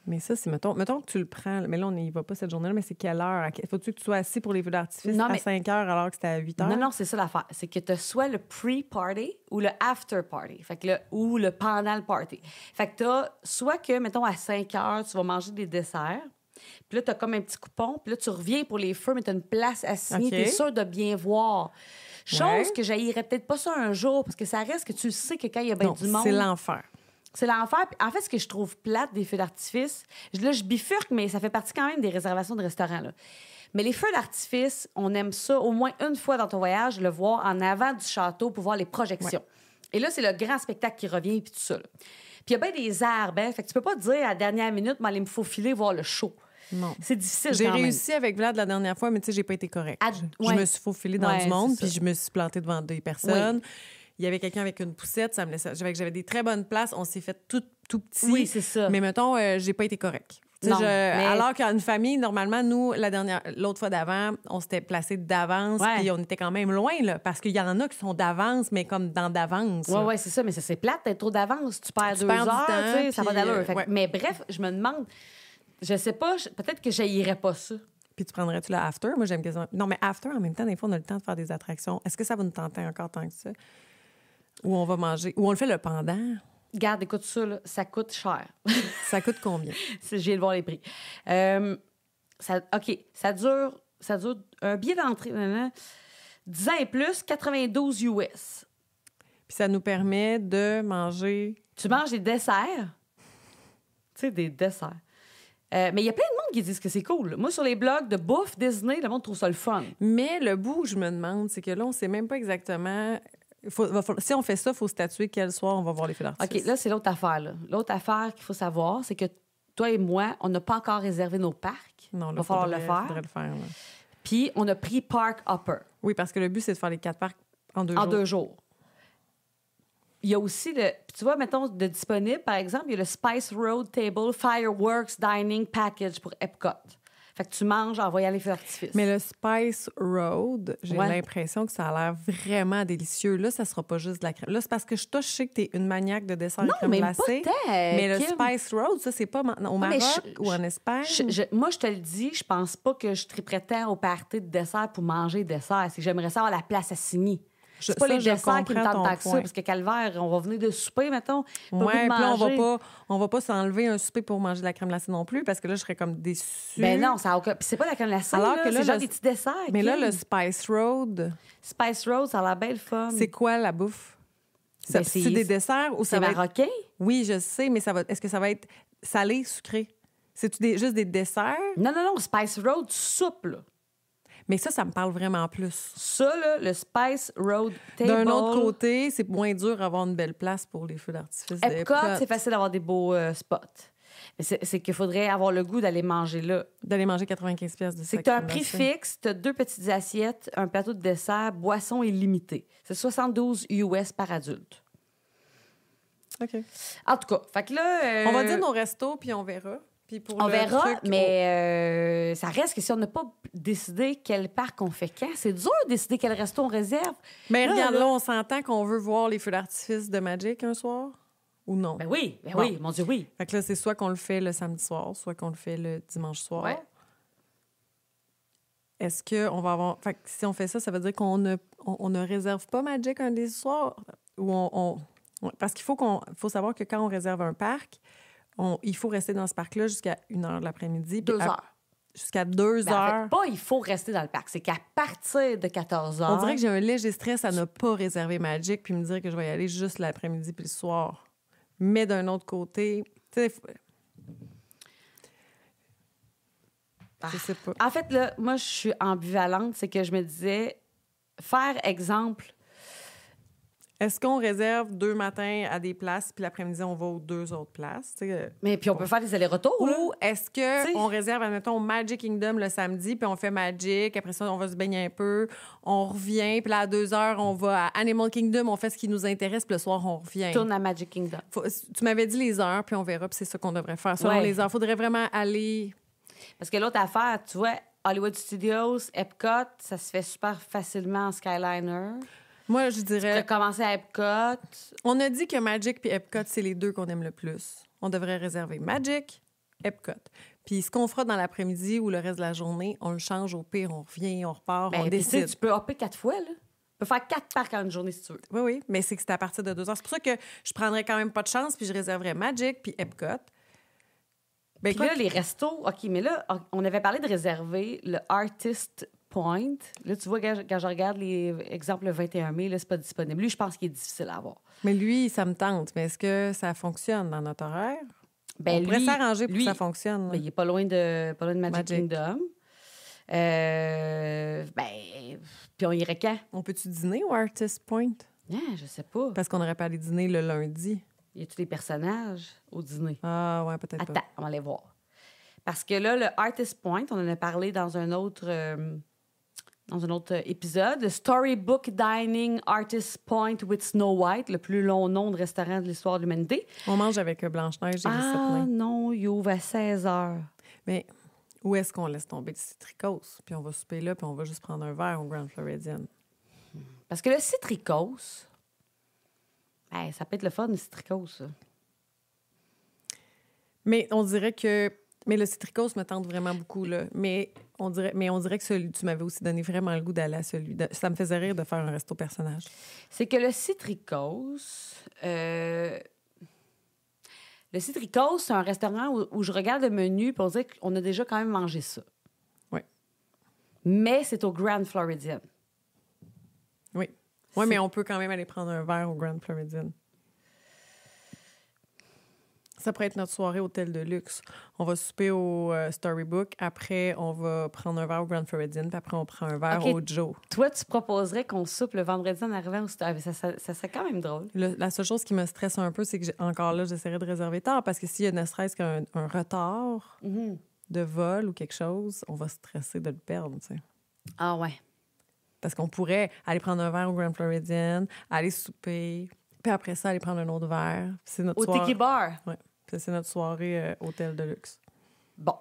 S2: Mais ça, c'est, mettons que tu le prends, mais là, on n'y va pas cette journée-là, mais c'est quelle heure? Faut-tu que tu sois assis pour les feux d'artifice à 5 heures alors que c'était à 8 heures?
S1: Non, c'est ça l'affaire. C'est que tu as soit le pre-party ou le after-party. Fait que ou le pendant le party. Fait que tu as soit que, mettons, à 5 heures, tu vas manger des desserts. Puis là, tu as comme un petit coupon. Puis là, tu reviens pour les feux, mais tu as une place assignée.
S2: Okay.
S1: Tu es sûr de bien voir. Chose que j'haïrais peut-être pas ça un jour, parce que ça reste que tu sais que quand il y a bien du monde...
S2: c'est l'enfer.
S1: C'est l'enfer. En fait, ce que je trouve plate des feux d'artifice, là, je bifurque, mais ça fait partie quand même des réservations de restaurants. Là. Mais les feux d'artifice, on aime ça au moins une fois dans ton voyage, le voir en avant du château pour voir les projections. Ouais. Et là, c'est le grand spectacle qui revient, puis tout ça. Là. Puis il y a bien des arbres, hein? Fait que tu peux pas te dire à la dernière minute, mais aller me faufiler voir le show.
S2: Non.
S1: C'est difficile.
S2: J'ai réussi avec Vlad la dernière fois, mais tu sais, j'ai pas été correcte. Je me suis faufilée dans du monde, puis je me suis plantée devant des personnes. Oui. Il y avait quelqu'un avec une poussette, ça me laissait. J'avais des très bonnes places, on s'est fait tout petit.
S1: Oui, c'est ça.
S2: Mais mettons, j'ai pas été correcte. Non, alors qu'une famille, normalement, nous, l'autre fois d'avant, on s'était placé d'avance, puis on était quand même loin, là, parce qu'il y en a qui sont d'avance, mais comme dans d'avance.
S1: Oui, c'est ça, mais c'est plate d'être trop d'avance. Tu perds 2 heures, tu sais, ça va d'allure. Mais bref, je me demande, je sais pas, peut-être que j'haïrais pas ça.
S2: Puis tu prendrais-tu le after? Moi, j'aime quasiment. Non, mais after, en même temps, des fois, on a le temps de faire des attractions. Est-ce que ça va nous tenter encore tant que ça? Ou on va manger? Ou on le fait le pendant?
S1: Garde, écoute ça, là, ça coûte cher.
S2: Ça coûte combien?
S1: J'ai de voir les prix. OK, ça dure un billet d'entrée, 10 ans et plus, 92 US.
S2: Puis ça nous permet de manger...
S1: Tu manges des desserts. Tu sais, des desserts. Mais il y a plein de monde qui disent que c'est cool. Moi, sur les blogs de bouffe Disney, le monde trouve ça le fun.
S2: Mais le bout, je me demande, c'est que là, on sait même pas exactement... si on fait ça, il faut statuer quel soir on va voir les feux d'artifice.
S1: OK, là, c'est l'autre affaire. Là. L'autre affaire qu'il faut savoir, c'est que toi et moi, on n'a pas encore réservé nos parcs.
S2: Non, il
S1: va falloir le faire.
S2: Faudrait le faire. Là.
S1: Puis, on a pris Park Hopper.
S2: Oui, parce que le but, c'est de faire les 4 parcs en 2 jours.
S1: En 2 jours. Il y a aussi tu vois, mettons, de disponible, par exemple, il y a le Spice Road Table Fireworks Dining Package pour Epcot. Fait que tu manges en voyant les feux d'artifice.
S2: Mais le Spice Road, j'ai l'impression que ça a l'air vraiment délicieux. Là, ça sera pas juste de la crème. Là, c'est parce que je sais que tu es une maniaque de dessert de crème glacée. Mais le Spice Road, ça, c'est pas au Maroc ou en Espagne?
S1: Moi, je te le dis, je pense pas que je triperais tant au party de dessert pour manger dessert. C'est que j'aimerais ça avoir la place assignée. C'est pas les desserts qui me tentent tant que ça, parce que calvaire, on va venir de souper, mettons.
S2: Oui, puis là, on va pas s'enlever un souper pour manger de la crème glacée non plus, parce que là, je serais comme déçue.
S1: Ben non, ça a aucun... Puis c'est pas la crème glacée, alors là, que là, c'est genre des petits desserts.
S2: Mais là, le Spice Road...
S1: Spice Road, ça a l'air belle fun.
S2: C'est quoi, la bouffe? Ben, c'est des desserts ou ça va
S1: marocain?
S2: Oui, je sais, mais est-ce que ça va être salé, sucré? C'est-tu juste des desserts?
S1: Non, Spice Road, soupe, là.
S2: Mais ça me parle vraiment plus.
S1: Ça, là, le Spice Road Table...
S2: D'un autre côté, c'est moins dur d'avoir une belle place pour les feux d'artifice.
S1: Epcot, c'est facile d'avoir des beaux spots. Mais c'est qu'il faudrait avoir le goût d'aller manger là.
S2: D'aller manger 95 pièces de
S1: C'est que tu as un prix fixe, tu as 2 petites assiettes, un plateau de dessert, boisson illimitée. C'est 72 US par adulte.
S2: OK.
S1: En tout cas, fait que là...
S2: On va dire nos restos, puis on verra.
S1: On verra, mais ça reste que si on n'a pas décidé quel parc on fait quand, c'est dur de décider quel resto on réserve.
S2: Mais regarde, là, on s'entend qu'on veut voir les feux d'artifice de Magic un soir ou non?
S1: Ben oui, oui, mon Dieu, oui.
S2: Fait que là, c'est soit qu'on le fait le samedi soir, soit qu'on le fait le dimanche soir.
S1: Ouais.
S2: Est-ce qu'on va avoir... Fait que si on fait ça, ça veut dire qu'on ne réserve pas Magic un des soirs? Ou parce qu'il faut savoir que quand on réserve un parc, il faut rester dans ce parc-là jusqu'à 1h de l'après-midi.
S1: 2 heures.
S2: Jusqu'à 2 heures.
S1: En fait, pas il faut rester dans le parc. C'est qu'à partir de 14 heures...
S2: On dirait que j'ai un léger stress à ne pas réserver Magic puis me dire que je vais y aller juste l'après-midi puis le soir. Mais d'un autre côté, tu sais... Je sais pas.
S1: En fait, là, moi, je suis ambivalente. C'est que je me disais, faire exemple...
S2: Est-ce qu'on réserve 2 matins à des places, puis l'après-midi, on va aux 2 autres places?
S1: Mais puis on peut faire des allers-retours.
S2: Ou
S1: là.
S2: est-ce qu'on réserve, admettons, Magic Kingdom le samedi, puis on fait Magic, après ça, on va se baigner un peu, on revient, puis là, à 2 heures, on va à Animal Kingdom, on fait ce qui nous intéresse, puis le soir, on revient.
S1: Tourne à Magic Kingdom.
S2: Tu m'avais dit les heures, puis on verra, puis c'est ça qu'on devrait faire. Selon les heures, il faudrait vraiment aller...
S1: Parce que l'autre affaire, tu vois, Hollywood Studios, Epcot, ça se fait super facilement en Skyliner.
S2: Moi, je dirais...
S1: Tu peux commencer à Epcot.
S2: On a dit que Magic puis Epcot, c'est les 2 qu'on aime le plus. On devrait réserver Magic, Epcot. Puis ce qu'on fera dans l'après-midi ou le reste de la journée, on le change au pire, on revient, on repart, on décide.
S1: Tu peux hopper 4 fois, là. Tu peux faire 4 parcs en une journée, si tu veux.
S2: Oui, mais c'est que c'est à partir de 2 heures. C'est pour ça que je prendrais quand même pas de chance, puis je réserverais Magic puis Epcot.
S1: Puis là, les restos... OK, mais là, on avait parlé de réserver le Artist Point. Là, tu vois, quand je regarde les exemples le 21 mai, là, c'est pas disponible. Lui, je pense qu'il est difficile à avoir.
S2: Mais lui, ça me tente. Mais est-ce que ça fonctionne dans notre horaire? On pourrait s'arranger pour que ça fonctionne.
S1: Ben, il est pas loin de Magic Kingdom. Puis on irait quand?
S2: On peut-tu dîner au Artist Point?
S1: Je sais pas.
S2: Parce qu'on aurait pas allé dîner le lundi.
S1: Il y a tous les personnages au dîner.
S2: Ah, ouais, peut-être pas.
S1: Attends, on va aller voir. Parce que là, le Artist Point, on en a parlé dans un autre épisode. Le Storybook Dining Artist Point with Snow White, le plus long nom de restaurant de l'histoire de l'humanité.
S2: On mange avec Blanche-Neige et les sept nains.
S1: Non, il ouvre à 16 heures.
S2: Mais où est-ce qu'on laisse tomber le Citricos? Puis on va souper là, puis on va juste prendre un verre au Grand Floridian.
S1: Parce que le Citricos, ça peut être le fun, le Citricos, ça.
S2: Mais on dirait que... Mais le Citricos me tente vraiment beaucoup, là. Mais on dirait que celui... Tu m'avais aussi donné vraiment le goût d'aller à celui... Ça me faisait rire de faire un resto personnage.
S1: C'est que le Citricos... Le Citricos, c'est un restaurant où je regarde le menu et on dirait qu'on a déjà quand même mangé ça.
S2: Oui.
S1: Mais c'est au Grand Floridian.
S2: Oui. Oui, mais on peut quand même aller prendre un verre au Grand Floridian. Ça pourrait être notre soirée hôtel de luxe. On va souper au Storybook. Après, on va prendre un verre au Grand Floridian. Puis après, on prend un verre au Joe.
S1: Toi, tu proposerais qu'on soupe le vendredi en arrivant au Storybook. Ça serait quand même drôle.
S2: La seule chose qui me stresse un peu, c'est que encore là, j'essaierai de réserver tard. Parce que s'il y a ne serait-ce qu'un retard de vol ou quelque chose, on va stresser de le perdre, tu sais.
S1: Ah ouais.
S2: Parce qu'on pourrait aller prendre un verre au Grand Floridian, aller souper, puis après ça, aller prendre un autre verre. C'est notre
S1: au Tiki Bar.
S2: Oui. C'est notre soirée hôtel de luxe.
S1: Bon.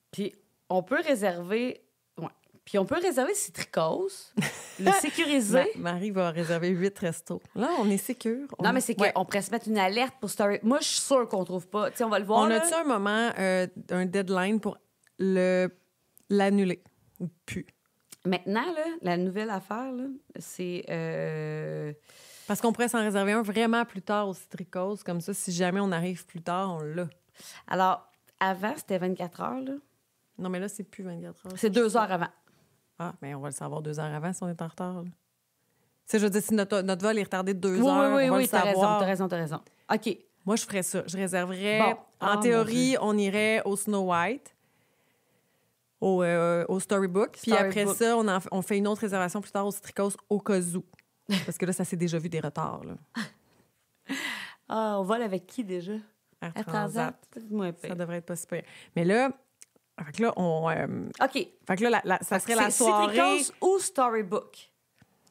S1: Puis on peut réserver... Ouais. Puis on peut réserver Citricos, le sécuriser.
S2: Marie va réserver 8 restos. Là, on est sécure.
S1: Non, mais c'est qu'on pourrait se mettre une alerte pour Story. Moi, je suis sûre qu'on trouve pas. Tu sais, on va le voir.
S2: On a-tu un moment, un deadline pour l'annuler ou plus?
S1: Maintenant, là, la nouvelle affaire, là, c'est...
S2: Parce qu'on pourrait s'en réserver un vraiment plus tard au Citricos. Comme ça, si jamais on arrive plus tard, on l'a.
S1: Alors, avant, c'était 24 heures, là.
S2: Non, mais là, c'est plus 24 heures.
S1: C'est 2 heures avant.
S2: Ah, mais on va le savoir 2 heures avant si on est en retard. Tu sais, je veux dire, si notre vol est retardé de 2 heures, on va le savoir.
S1: T'as raison. OK.
S2: Moi, je ferais ça. Je réserverais... En théorie, on irait au Snow White, au Storybook. Puis après ça, on fait une autre réservation plus tard au Citricos au cas où. Parce que là, ça s'est déjà vu des retards. Là.
S1: On vole avec qui déjà?
S2: Air Transat.
S1: Ça
S2: devrait être pas super. Mais là, fait que là,
S1: OK.
S2: Fait que là, ça serait la soirée...
S1: Citricos ou Storybook?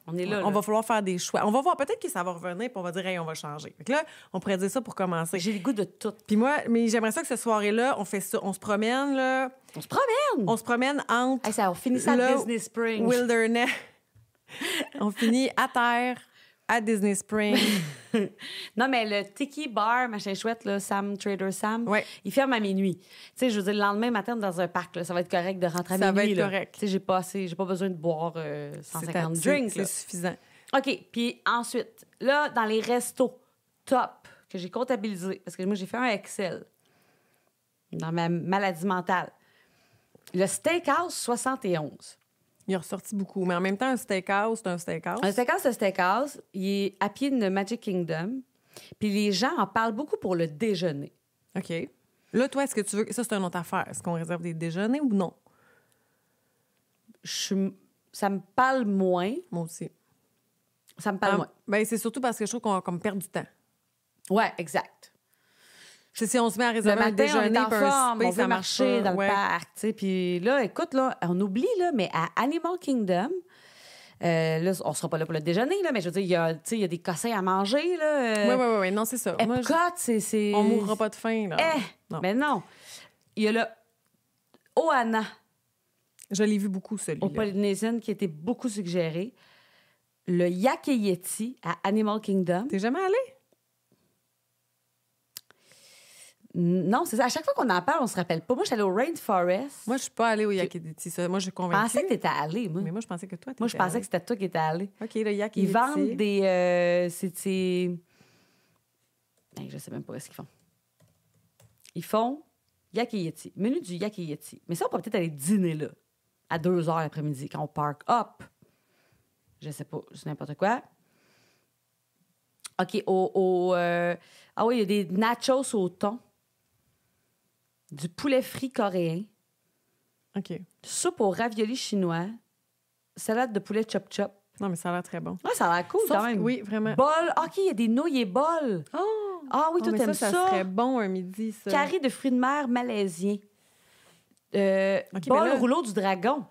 S1: On est là.
S2: On va falloir faire des choix. On va voir, peut-être que ça va revenir, puis on va dire, hey, on va changer. Fait que là, on pourrait dire ça pour commencer.
S1: J'ai le goût de tout.
S2: Puis moi, mais j'aimerais ça que cette soirée-là, on fait ça. On se promène, là.
S1: On se
S2: promène entre...
S1: Hey, on finit ça à Disney Springs.
S2: Wilderness. On finit à terre, à Disney Springs.
S1: Non, mais le Tiki Bar, machin chouette, là, Trader Sam,
S2: ouais.
S1: Il ferme à minuit. Tu sais, je veux dire, le lendemain matin, dans un parc, là, ça va être correct de rentrer à minuit. Ça va être correct. Tu sais, j'ai pas besoin de boire 150 drinks.
S2: C'est suffisant.
S1: OK. Puis ensuite, là, dans les restos top que j'ai comptabilisés, parce que moi, j'ai fait un Excel dans ma maladie mentale. Le Steakhouse 71.
S2: Il a ressorti beaucoup. Mais en même temps, un steakhouse, c'est un steakhouse.
S1: Un steakhouse, c'est un steakhouse. Il est à pied de Magic Kingdom. Puis les gens en parlent beaucoup pour le déjeuner.
S2: OK. Là, toi, est-ce que tu veux... Ça, c'est une autre affaire. Est-ce qu'on réserve des déjeuners ou non?
S1: Ça me parle moins.
S2: Moi aussi.
S1: Ça me parle moins.
S2: Ben, c'est surtout parce que je trouve qu'on va comme perdre du temps.
S1: Ouais, exact.
S2: C'est si on se met à réserver
S1: le matin,
S2: un déjeuner,
S1: on est en forme,
S2: souper,
S1: on veut marcher dans le parc. Puis là, écoute, là, on oublie, là, mais à Animal Kingdom, là, on sera pas là pour le déjeuner, là, mais je veux dire, il y a des cossins à manger.
S2: Oui, non, c'est ça.
S1: Epcot, c'est...
S2: On mourra pas de faim, là.
S1: Non. Mais non. Il y a le Ohana.
S2: Je l'ai vu beaucoup, celui-là.
S1: Au Polynesian, qui a été beaucoup suggéré. Le Yak et Yeti à Animal Kingdom.
S2: T'es jamais allé?
S1: Non, c'est ça. À chaque fois qu'on en parle, on se rappelle pas. Moi, je suis allée au Rainforest.
S2: Moi, je suis pas allée au Yak et Yeti. Moi, je suis convaincue.
S1: Je pensais que t'étais allée, moi.
S2: Mais moi, je pensais que toi, t'étais
S1: Moi, je pensais que c'était toi qui étais allée.
S2: OK, le Yak et
S1: Ils
S2: Yeti.
S1: vendent des... je sais même pas ce qu'ils font. Ils font Yak et Yeti. Menu du Yak et Yeti. Mais ça, on peut peut-être aller dîner là, à 2 heures l'après-midi, quand on park up. Je sais pas, c'est n'importe quoi. OK, ah oui, il y a des nachos au thon. Du poulet frit coréen.
S2: OK.
S1: Soupe aux raviolis chinois, salade de poulet chop-chop.
S2: Non, mais ça a l'air très bon.
S1: Ah, ça a l'air cool quand même.
S2: Oui, vraiment.
S1: Bol. OK, il y a des nouilles et bols.
S2: Oh!
S1: Ah oui, toi, t'aimes
S2: ça serait bon un midi, ça.
S1: Carré de fruits de mer malaisien.
S2: OK,
S1: Bol
S2: là...
S1: rouleau du dragon.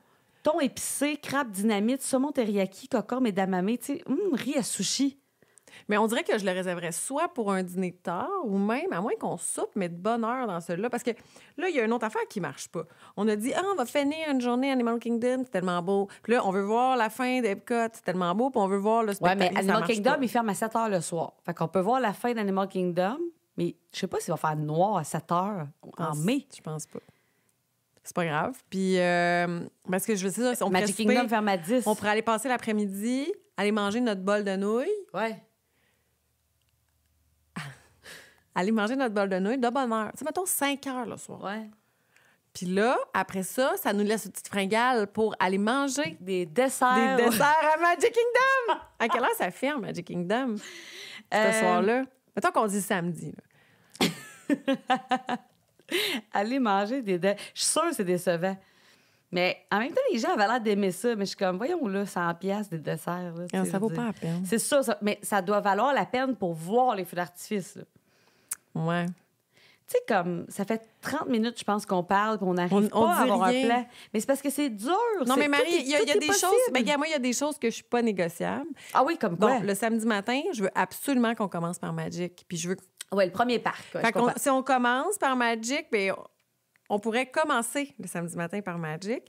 S1: Thon épicé, crabe dynamite, saumon teriyaki, cocombe et damamé. Tu sais, riz à sushi.
S2: Mais on dirait que je le réserverais soit pour un dîner de tard ou même, à moins qu'on soupe, mais de bonne heure dans celui-là. Parce que là, il y a une autre affaire qui marche pas. On a dit, on va finir une journée Animal Kingdom, c'est tellement beau. Puis là, on veut voir la fin d'Epcot, c'est tellement beau. Puis on veut voir le spectacle.
S1: Oui, mais Animal Kingdom,
S2: pas.
S1: il ferme à 7 h le soir. Fait qu'on peut voir la fin d'Animal Kingdom, mais je sais pas s'il va faire noir à 7 h en mai.
S2: Je pense pas. C'est pas grave. Puis, parce que je veux dire, on
S1: Magic Kingdom ferme à 10.
S2: On pourrait aller passer l'après-midi, aller manger notre bol de nouilles.
S1: Ouais.
S2: Aller manger notre bol de nouilles de bonne heure. Tu sais, mettons 5 heures le soir.
S1: Ouais.
S2: Puis là, après ça, ça nous laisse une petite fringale pour aller manger
S1: des desserts.
S2: Des desserts à Magic Kingdom! À quelle heure ça ferme, Magic Kingdom, ce soir-là? Mettons qu'on dit samedi.
S1: Aller manger des desserts. Je suis sûre que c'est décevant. Mais en même temps, les gens avaient l'air d'aimer ça. Mais je suis comme, voyons là, 100$ des desserts. Là,
S2: ça vaut pas la peine.
S1: C'est ça, mais ça doit valoir la peine pour voir les feux d'artifice. Là.
S2: Ouais.
S1: Tu sais, comme, ça fait 30 minutes, je pense, qu'on parle, puis on n'arrive pas à avoir un plan. Mais c'est parce que c'est dur.
S2: Non, mais Marie, il y a des
S1: possible.
S2: choses... Ben, moi, il y a des choses que je suis pas négociable.
S1: Ah oui, comme quoi?
S2: Bon, le samedi matin, je veux absolument qu'on commence par Magic. Puis je veux...
S1: Oui, le premier parc. Ouais,
S2: si on commence par Magic, bien, on pourrait commencer le samedi matin par Magic.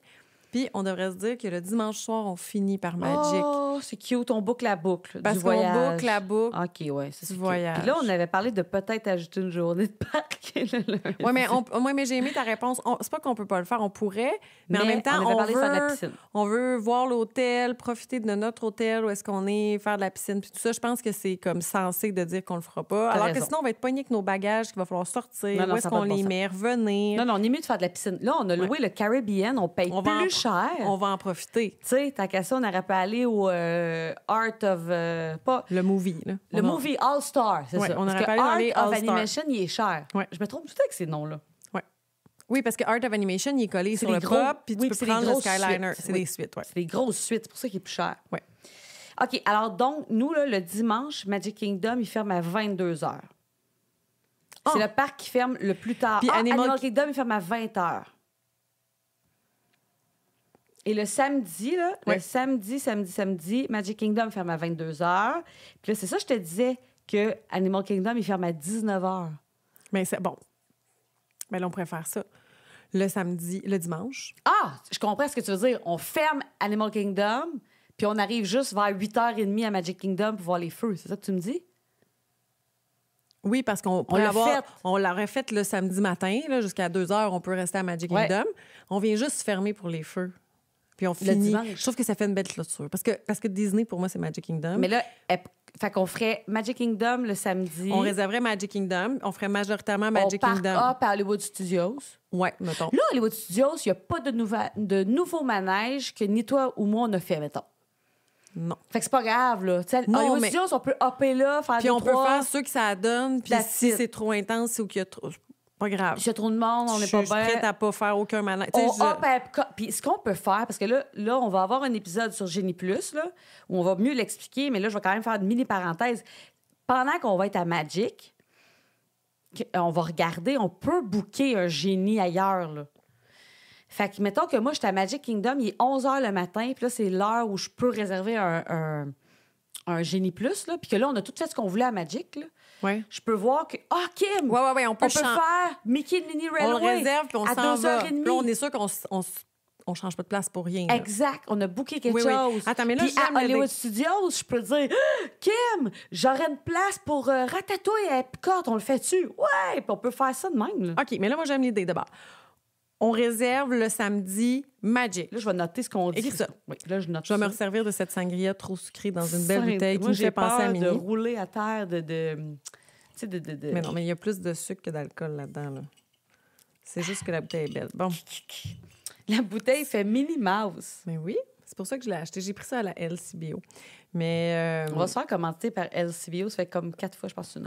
S2: Puis on devrait se dire que le dimanche soir, on finit par Magic.
S1: Oh, c'est cute. On boucle la boucle
S2: Parce
S1: du voyage.
S2: qu'on boucle la boucle
S1: OK, ouais, c'est
S2: du voyage.
S1: Puis là, on avait parlé de peut-être ajouter une journée de parc.
S2: Oui, mais j'ai aimé ta réponse. C'est pas qu'on peut pas le faire, on pourrait. Mais en même temps, on veut voir l'hôtel, profiter de notre hôtel, où est-ce qu'on est, faire de la piscine. Puis tout ça, je pense que c'est comme censé de dire qu'on le fera pas. Alors que sinon, on va être pogné avec nos bagages, qu'il va falloir sortir. Où est-ce qu'on les met, revenir?
S1: Non, on est mieux de faire de la piscine. Là, on a loué le Caribbean, on paye plus cher.
S2: On va en profiter.
S1: Tu sais, tant qu'à ça, on aurait pu aller au Art of... pas...
S2: Le movie, là.
S1: Movie All-Star, c'est ça.
S2: On aurait
S1: pu
S2: aller dans les
S1: Art of
S2: All-Star.
S1: Animation, il est cher.
S2: Ouais.
S1: Je me trompe tout avec ces noms-là.
S2: Oui, parce que Art of Animation, il est collé sur le pop, puis tu peux prendre le Skyliner. C'est des suites, oui.
S1: C'est des grosses suites, c'est pour ça qu'il est plus cher.
S2: Oui.
S1: OK, alors donc, nous, là, le dimanche, Magic Kingdom, il ferme à 22 h. C'est le parc qui ferme le plus tard. Puis Animal Kingdom, il ferme à 20 h. Et le samedi, là, le samedi, Magic Kingdom ferme à 22 h. Puis là, c'est ça, je te disais que Animal Kingdom, il ferme à 19 h.
S2: Mais c'est bon. Mais là, on pourrait faire ça le dimanche.
S1: Ah, je comprends ce que tu veux dire. On ferme Animal Kingdom, puis on arrive juste vers 8h30 à Magic Kingdom pour voir les feux. C'est ça que tu me dis?
S2: Oui, parce qu'on l'aurait fait le samedi matin, là, jusqu'à 2 h, on peut rester à Magic Kingdom. On vient juste fermer pour les feux. Puis on finit. Je trouve que ça fait une belle clôture. Parce que Disney, pour moi, c'est Magic Kingdom.
S1: Mais là, fait qu'on ferait Magic Kingdom le samedi.
S2: On réserverait Magic Kingdom. On ferait majoritairement Magic Kingdom.
S1: On part à Hollywood Studios.
S2: Oui, mettons.
S1: Là, Hollywood Studios, il n'y a pas de nouveau manège que ni toi ou moi, on a fait, mettons.
S2: Non.
S1: Fait que c'est pas grave, là. Hollywood Studios, on peut hopper là, faire
S2: puis on peut faire ceux que ça donne, puis si c'est trop intense ou qu'il y a trop... Pas grave.
S1: S'il y a trop de monde, on n'est pas bien.
S2: Je suis prête à pas faire aucun manège.
S1: Puis ce qu'on peut faire, parce que là, on va avoir un épisode sur Génie Plus, là, où on va mieux l'expliquer, mais là, je vais quand même faire une mini-parenthèse. Pendant qu'on va être à Magic, on va regarder, on peut booker un génie ailleurs, là. Fait que, mettons que moi, je suis à Magic Kingdom, il est 11 h le matin, puis là, c'est l'heure où je peux réserver un Génie Plus, là. Puis que là, on a tout fait ce qu'on voulait à Magic, là.
S2: Ouais.
S1: Je peux voir que... Ah, Kim!
S2: Ouais, on peut
S1: faire Mickey Mini Railway.
S2: On le réserve, puis on s'en va.
S1: À 2h30.
S2: Là, on est sûr qu'on change pas de place pour rien.
S1: Exact. On a booké quelque chose.
S2: Attends, mais là,
S1: puis à Hollywood Studios, je peux dire, Kim, j'aurais une place pour Ratatouille à Epcot. On le fait-tu? Ouais! Puis on peut faire ça de même. Là.
S2: OK, mais là, moi, j'aime l'idée d'abord. On réserve le samedi Magic.
S1: Là, je vais noter ce qu'on dit.
S2: Écris ça.
S1: Oui, là, je
S2: vais me resservir de cette sangria trop sucrée dans une belle bouteille qui me fait penser à Minnie.
S1: J'ai peur de rouler à terre,
S2: Mais non, mais il y a plus de sucre que d'alcool là-dedans. Là. C'est juste que la bouteille est belle. Bon.
S1: La bouteille fait Minnie Mouse.
S2: Mais oui, c'est pour ça que je l'ai acheté. J'ai pris ça à la LCBO. Mais
S1: on va se faire commenter par LCBO. Ça fait comme 4 fois, je pense,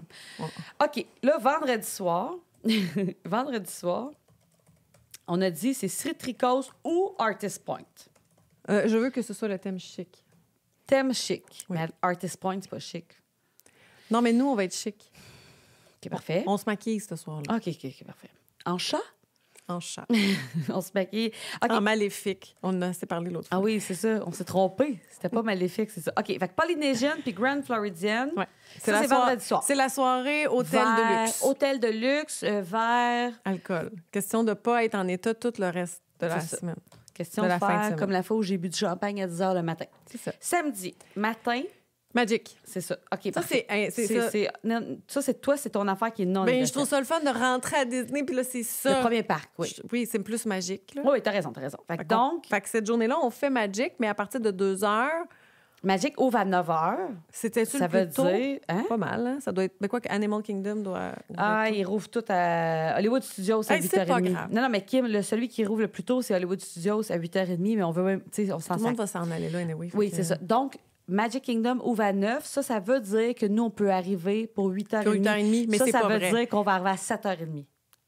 S1: OK, là, vendredi soir... On a dit c'est Street Coast ou Artist Point.
S2: Je veux que ce soit le thème chic.
S1: Thème chic.
S2: Oui.
S1: Mais Artist Point, c'est pas chic.
S2: Non, mais nous, on va être chic.
S1: OK, parfait.
S2: On se maquille ce soir-là.
S1: OK, parfait. En chat?
S2: En chat.
S1: On se maquille. OK.
S2: En maléfique. On en a assez parlé l'autre fois.
S1: Ah oui, c'est ça. On s'est trompé. C'était pas maléfique, c'est ça. OK, fait que Polynesian puis Grand Floridian.
S2: Ouais.
S1: Ça, c'est vendredi soir.
S2: C'est la soirée hôtel de luxe.
S1: Hôtel de luxe, vers...
S2: Alcool. Question de ne pas être en état tout le reste de la
S1: C'est ça.
S2: semaine.
S1: Question
S2: De
S1: de
S2: la fin de
S1: faire
S2: semaine.
S1: comme la fois où j'ai bu du champagne à 10 h le matin.
S2: C'est ça.
S1: Samedi matin,
S2: Magic.
S1: c'est ça. OK,
S2: Ça,
S1: parfait.
S2: c'est ça.
S1: C'est toi, c'est ton affaire qui est non
S2: Ben, je
S1: négociable.
S2: trouve ça le fun de rentrer à Disney, puis là, c'est ça.
S1: Le premier parc, oui.
S2: Oui, c'est plus magique. Là.
S1: Oui, t'as raison. Fait que donc,
S2: Fait que cette journée-là, on fait Magic, mais à partir de 2 heures,
S1: Magic ouvre à 9 h.
S2: c'était-tu
S1: Ça
S2: le
S1: veut
S2: plus tôt?
S1: dire... Hein?
S2: Pas mal, hein? Ça doit être... Mais quoi que Animal Kingdom doit...
S1: Ah, ils rouvrent tout à Hollywood Studios à
S2: Hey,
S1: 8h30.
S2: c'est pas grave.
S1: Non, mais Kim, celui qui rouvre le plus tôt, c'est Hollywood Studios à 8h30, mais on veut même... Tu sais, on s'en
S2: Tout le monde
S1: sac.
S2: va s'en aller là, anyway.
S1: Oui, c'est ça. Donc, Magic Kingdom ouvre à 9. Ça veut dire que nous, on peut arriver pour 8h30.
S2: Pour 8h30, mais c'est
S1: ça
S2: pas
S1: veut
S2: vrai.
S1: dire qu'on va arriver à 7h30.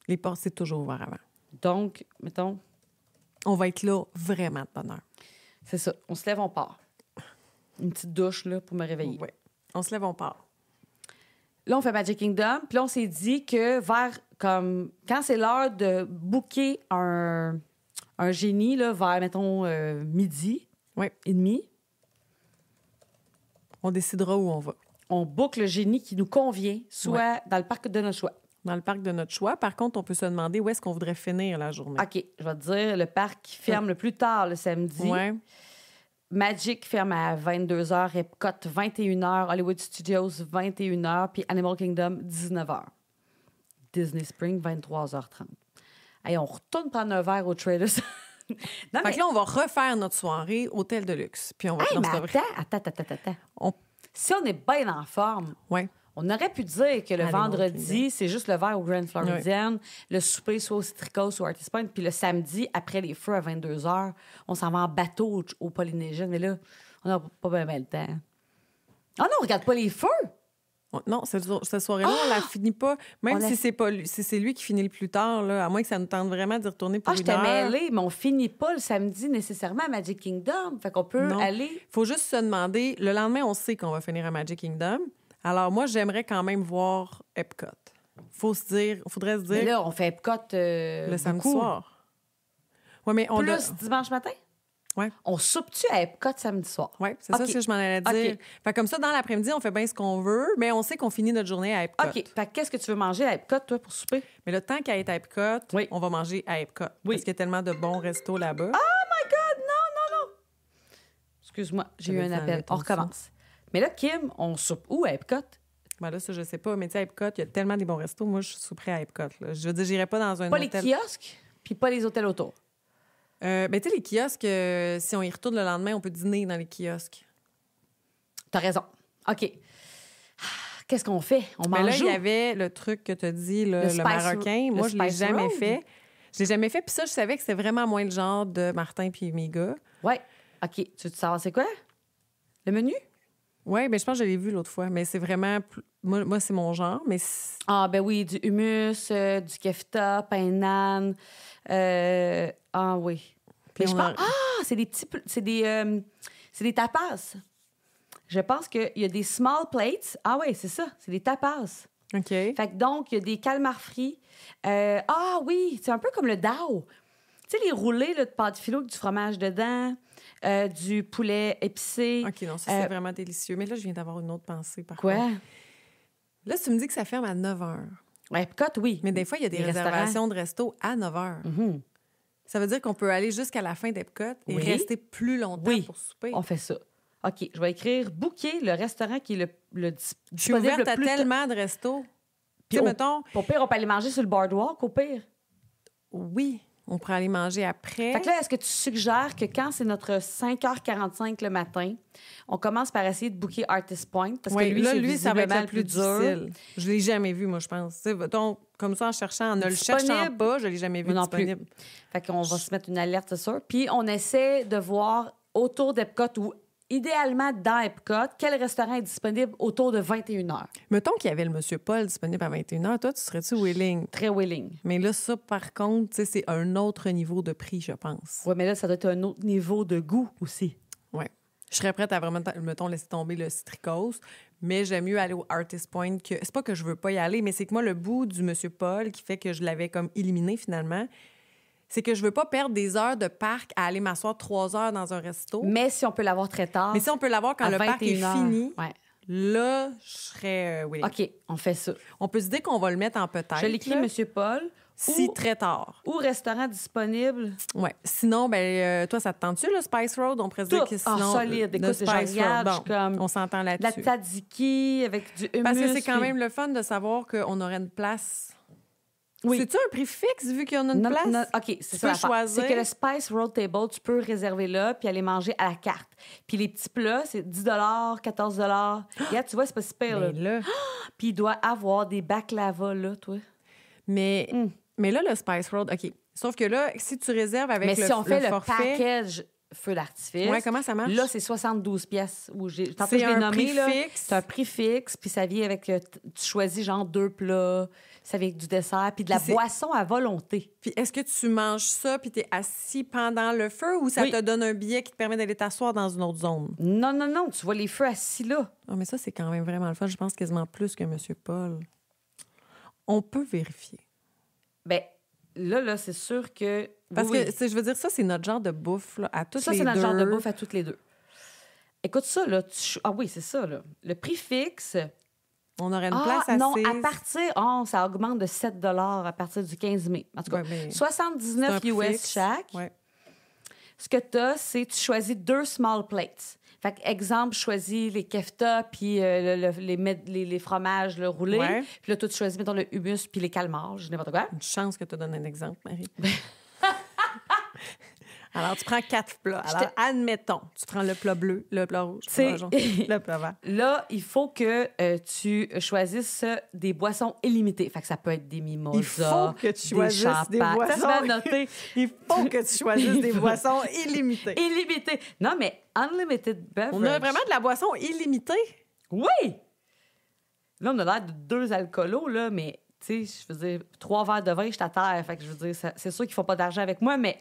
S2: Les portes, c'est toujours ouvert avant.
S1: Donc, mettons,
S2: On va être là vraiment de bonne heure.
S1: c'est ça. On se lève, on part. Une petite douche, là, pour me réveiller.
S2: Oui. On se lève, on part.
S1: Là, on fait Magic Kingdom. Puis là, on s'est dit que comme... Quand c'est l'heure de booker un génie, là, vers, mettons, midi
S2: Oui.
S1: et demi,
S2: On décidera où on va.
S1: on book le génie qui nous convient, soit dans le parc de notre choix.
S2: Dans le parc de notre choix. Par contre, on peut se demander où est-ce qu'on voudrait finir la journée.
S1: OK, je vais te dire, le parc qui ferme le plus tard le samedi.
S2: Ouais.
S1: Magic ferme à 22h, Epcot 21h, Hollywood Studios 21h, puis Animal Kingdom 19h. Disney Spring 23h30. Hey, on retourne prendre un verre au Traders. Non,
S2: Fait que là, on va refaire notre soirée hôtel de luxe. Puis on va...
S1: Hey,
S2: non,
S1: mais
S2: c'est pas vrai.
S1: attends.
S2: On...
S1: Si on est bien en forme,
S2: Ouais.
S1: on aurait pu dire que le
S2: Animal
S1: vendredi,
S2: Kingdom.
S1: c'est juste le verre au Grand Floridian, le souper soit au Citricos ou Artist Point, puis le samedi, après les feux à 22h, on s'en va en bateau au Polynésien. Mais là, on n'a pas bien le temps. Ah non, on regarde pas les feux!
S2: Non, cette soirée-là, on la finit pas. Même si c'est pas lui, si c'est lui qui finit le plus tard, là, à moins que ça nous tente vraiment d'y retourner pour
S1: Ah, je
S2: une
S1: t'ai
S2: heure.
S1: mêlée, mais on finit pas le samedi nécessairement à Magic Kingdom. Fait qu'on peut
S2: Non.
S1: aller...
S2: Faut juste se demander, le lendemain, on sait qu'on va finir à Magic Kingdom. Alors moi, j'aimerais quand même voir Epcot. Faudrait se dire
S1: Mais là, on fait Epcot
S2: le samedi
S1: beaucoup.
S2: soir. Ouais, mais on
S1: Plus dimanche matin?
S2: Ouais.
S1: On soupe-tu à Epcot samedi soir?
S2: Oui, c'est
S1: OK.
S2: ça que je m'en allais dire.
S1: OK.
S2: Fait comme ça, dans l'après-midi, on fait bien ce qu'on veut, mais on sait qu'on finit notre journée à Epcot.
S1: OK. Fait que qu'est-ce que tu veux manger à Epcot, toi, pour souper?
S2: Mais le temps qu'à être à Epcot,
S1: Oui.
S2: on va manger à Epcot.
S1: Oui.
S2: Parce qu'il y a tellement de bons restos là-bas.
S1: Excuse-moi, j'ai eu
S2: J'avais
S1: un
S2: dit
S1: appel.
S2: enlever
S1: On
S2: ton
S1: recommence. Mais là, Kim, on soupe où à Epcot?
S2: Ben là, ça, je sais pas. Mais tu sais, à Epcot, il y a tellement des bons restos. Moi, je suis prêt à Epcot. Là. Je veux dire, j'irai pas dans un
S1: Pas
S2: hôtel.
S1: les kiosques, puis pas les hôtels autour.
S2: Ben, tu sais, les kiosques, si on y retourne le lendemain, on peut dîner dans les kiosques.
S1: T'as raison. OK. Ah, qu'est-ce qu'on fait? On
S2: Mais là,
S1: mange
S2: il y
S1: où?
S2: avait le truc que tu as dit, là,
S1: Le
S2: le
S1: Spice
S2: marocain.
S1: Ro-
S2: Moi,
S1: le
S2: je l'ai
S1: Spice
S2: jamais
S1: Road?
S2: fait. Je l'ai jamais fait. Puis ça, je savais que c'était vraiment moins le genre de Martin puis mes gars.
S1: Ouais. OK. Tu veux savoir c'est quoi? Le menu?
S2: Oui, ben je pense que je l'ai vu l'autre fois. Mais c'est vraiment... Moi, c'est mon genre. Mais
S1: Ah, ben oui, du hummus, du kefta, pain nan. Ah oui.
S2: Puis
S1: Mais je
S2: on
S1: pense...
S2: a-
S1: Ah, c'est des tapas. Je pense qu'il y a des small plates. Ah oui, c'est ça. C'est des tapas.
S2: OK.
S1: Fait que donc, il y a des calmars frits. Ah oui, c'est un peu comme le dao. Tu sais, les roulés là, de pâte philo avec du fromage dedans, du poulet épicé.
S2: OK, non, ça, c'est vraiment délicieux. Mais là, je viens d'avoir une autre pensée, par
S1: Quoi?
S2: contre. Là, tu me dis que ça ferme à 9 h.
S1: Epcot, oui.
S2: Mais des fois, il y a des
S1: Les
S2: réservations de resto à 9 h.
S1: Mhm.
S2: Ça veut dire qu'on peut aller jusqu'à la fin d'Epcot et
S1: Oui.
S2: rester plus longtemps
S1: Oui.
S2: pour souper.
S1: On fait ça. OK, je vais écrire booker le restaurant qui est le
S2: Je suis
S1: disponible
S2: ouverte
S1: le
S2: à
S1: plus
S2: tellement de restos.
S1: Puis
S2: Tu sais,
S1: au-
S2: mettons,
S1: Au pire, on peut aller manger sur le boardwalk, au pire.
S2: oui, on pourrait aller manger après.
S1: Fait que là, est-ce que tu suggères que quand c'est notre 5h45 le matin, on commence par essayer de booker Artist Point? Parce
S2: Oui,
S1: que lui,
S2: là,
S1: c'est
S2: ça va être
S1: visiblement
S2: le plus
S1: dur.
S2: difficile. Je l'ai jamais vu, moi, je pense. Tu sais, donc, comme ça, en cherchant, en ne le
S1: Disponible.
S2: cherchant pas, je l'ai jamais vu
S1: Moi non plus.
S2: disponible.
S1: Fait qu'on va se mettre une alerte, c'est sûr. Puis on essaie de voir autour d'Epcot où idéalement, dans Epcot, quel restaurant est disponible autour de 21h?
S2: Mettons qu'il y avait le Monsieur Paul disponible à 21h. Toi, tu serais-tu willing?
S1: Très willing.
S2: Mais là, ça, par contre, tu sais, c'est un autre niveau de prix, je pense.
S1: Oui, mais là, ça doit être un autre niveau de goût aussi.
S2: Oui. Je serais prête à vraiment, mettons, laisser tomber le citricose, mais j'aime mieux aller au Artist Point que... C'est pas que je veux pas y aller, mais c'est que moi, le bout du Monsieur Paul qui fait que je l'avais comme éliminé, finalement, c'est que je veux pas perdre des heures de parc à aller m'asseoir 3 heures dans un resto.
S1: Mais si on peut l'avoir très tard...
S2: Mais si on peut l'avoir quand le parc est fini, là, je serais... oui.
S1: OK, on fait ça.
S2: On peut se dire qu'on va le mettre en peut-être.
S1: Je l'écris Monsieur Paul.
S2: Si très tard.
S1: Ou restaurant disponible.
S2: Oui. Sinon, toi, ça te tente-tu, le Spice Road? On pourrait se dire que sinon...
S1: solide. Écoute,
S2: Spice
S1: regarde,
S2: Road. Bon, comme on s'entend là-dessus.
S1: La tzatziki avec du hummus.
S2: Parce que c'est quand même le fun de savoir qu'on aurait une place...
S1: Oui.
S2: C'est-tu un prix fixe vu qu'il y en a une place?
S1: Non, OK, c'est ça.
S2: Choisir.
S1: C'est que le Spice Road Table, tu peux réserver là puis aller manger à la carte. Puis les petits plats, c'est 10 14 Regarde, tu vois, c'est pas si pire.
S2: Là.
S1: Puis il doit avoir des baklava, là, toi.
S2: Mais là, le Spice Road, OK. Sauf que là, si tu réserves avec
S1: si on fait le
S2: forfait...
S1: package feu d'artifice...
S2: Ouais, comment ça marche?
S1: Là, c'est 72 pièces.
S2: C'est un prix fixe.
S1: C'est un prix fixe, puis ça vient avec... tu choisis genre 2 plats, ça vient avec du dessert, puis de la boisson à volonté.
S2: Puis est-ce que tu manges ça, puis t'es assis pendant le feu, ou ça te donne un billet qui te permet d'aller t'asseoir dans une autre zone?
S1: Non. Tu vois les feux assis là.
S2: Oh, mais ça, c'est quand même vraiment le fun. Je pense quasiment plus que M. Paul. On peut vérifier.
S1: Bien, là, c'est sûr que...
S2: Parce que, je veux dire, ça, c'est notre genre de bouffe, là, à toutes les deux.
S1: Ça, c'est notre genre de bouffe à toutes les deux. Écoute ça, là. Ah oui, c'est ça, là. Le prix fixe...
S2: On aurait une place assise.
S1: Non, à partir... ça augmente de 7 à partir du 15 mai. En tout cas, 79 US chaque.
S2: Ouais.
S1: Ce que tu as, c'est tu choisis 2 small plates. Fait que, exemple, je choisis les kefta puis les fromages roulés.
S2: Ouais.
S1: Puis là, toi, tu choisis, mettons, le hummus puis les calmars, n'importe quoi.
S2: Une chance que tu donnes un exemple, Marie. Alors, tu prends 4 plats. Alors, admettons, tu prends le plat bleu, le plat rouge, le plat jaune, le plat vert.
S1: Là, il faut que tu choisisses des boissons illimitées. Fait que ça peut être des mimosas,
S2: il faut que tu choisisses des boissons.
S1: Ça, noter.
S2: Il faut que tu choisisses des boissons illimitées.
S1: Illimitées. Non, mais unlimited beverage.
S2: On a vraiment de la boisson illimitée?
S1: Oui! Là, on a l'air de 2 alcoolos, là, mais, tu sais, je veux dire, 3 verres de vin, je suis à terre. Fait que je veux dire, c'est sûr qu'ils font pas d'argent avec moi, mais...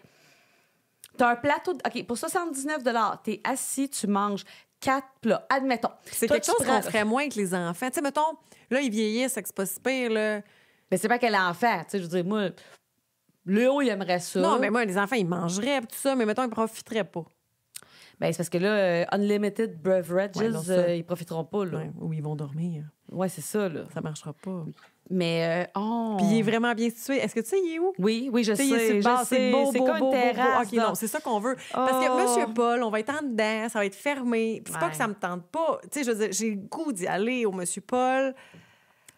S1: T'as un plateau... OK, pour 79 t'es assis, tu manges 4 plats. Admettons.
S2: C'est quelque chose qu'on ferait moins que les enfants. Tu sais, mettons, là, ils vieillissent, c'est pas si pire, là.
S1: Mais c'est pas quel enfant. Tu sais, je veux dire, moi, Léo, il aimerait ça.
S2: Non, mais moi, les enfants, ils mangeraient tout ça, mais mettons, ils profiteraient pas.
S1: Bien, c'est parce que là, unlimited beverages, ils profiteront pas, là.
S2: Ouais, ou ils vont dormir.
S1: Ouais, c'est ça, là.
S2: Ça marchera pas.
S1: Mais,
S2: Puis il est vraiment bien situé. Est-ce que tu sais, il est où?
S1: Oui, je sais.
S2: C'est beau,
S1: c'est comme une terrasse.
S2: OK, non, c'est ça qu'on veut. Parce que M. Paul, on va être en dedans, ça va être fermé. Puis c'est pas que ça me tente pas. Tu sais, je veux dire, j'ai le goût d'y aller au M. Paul.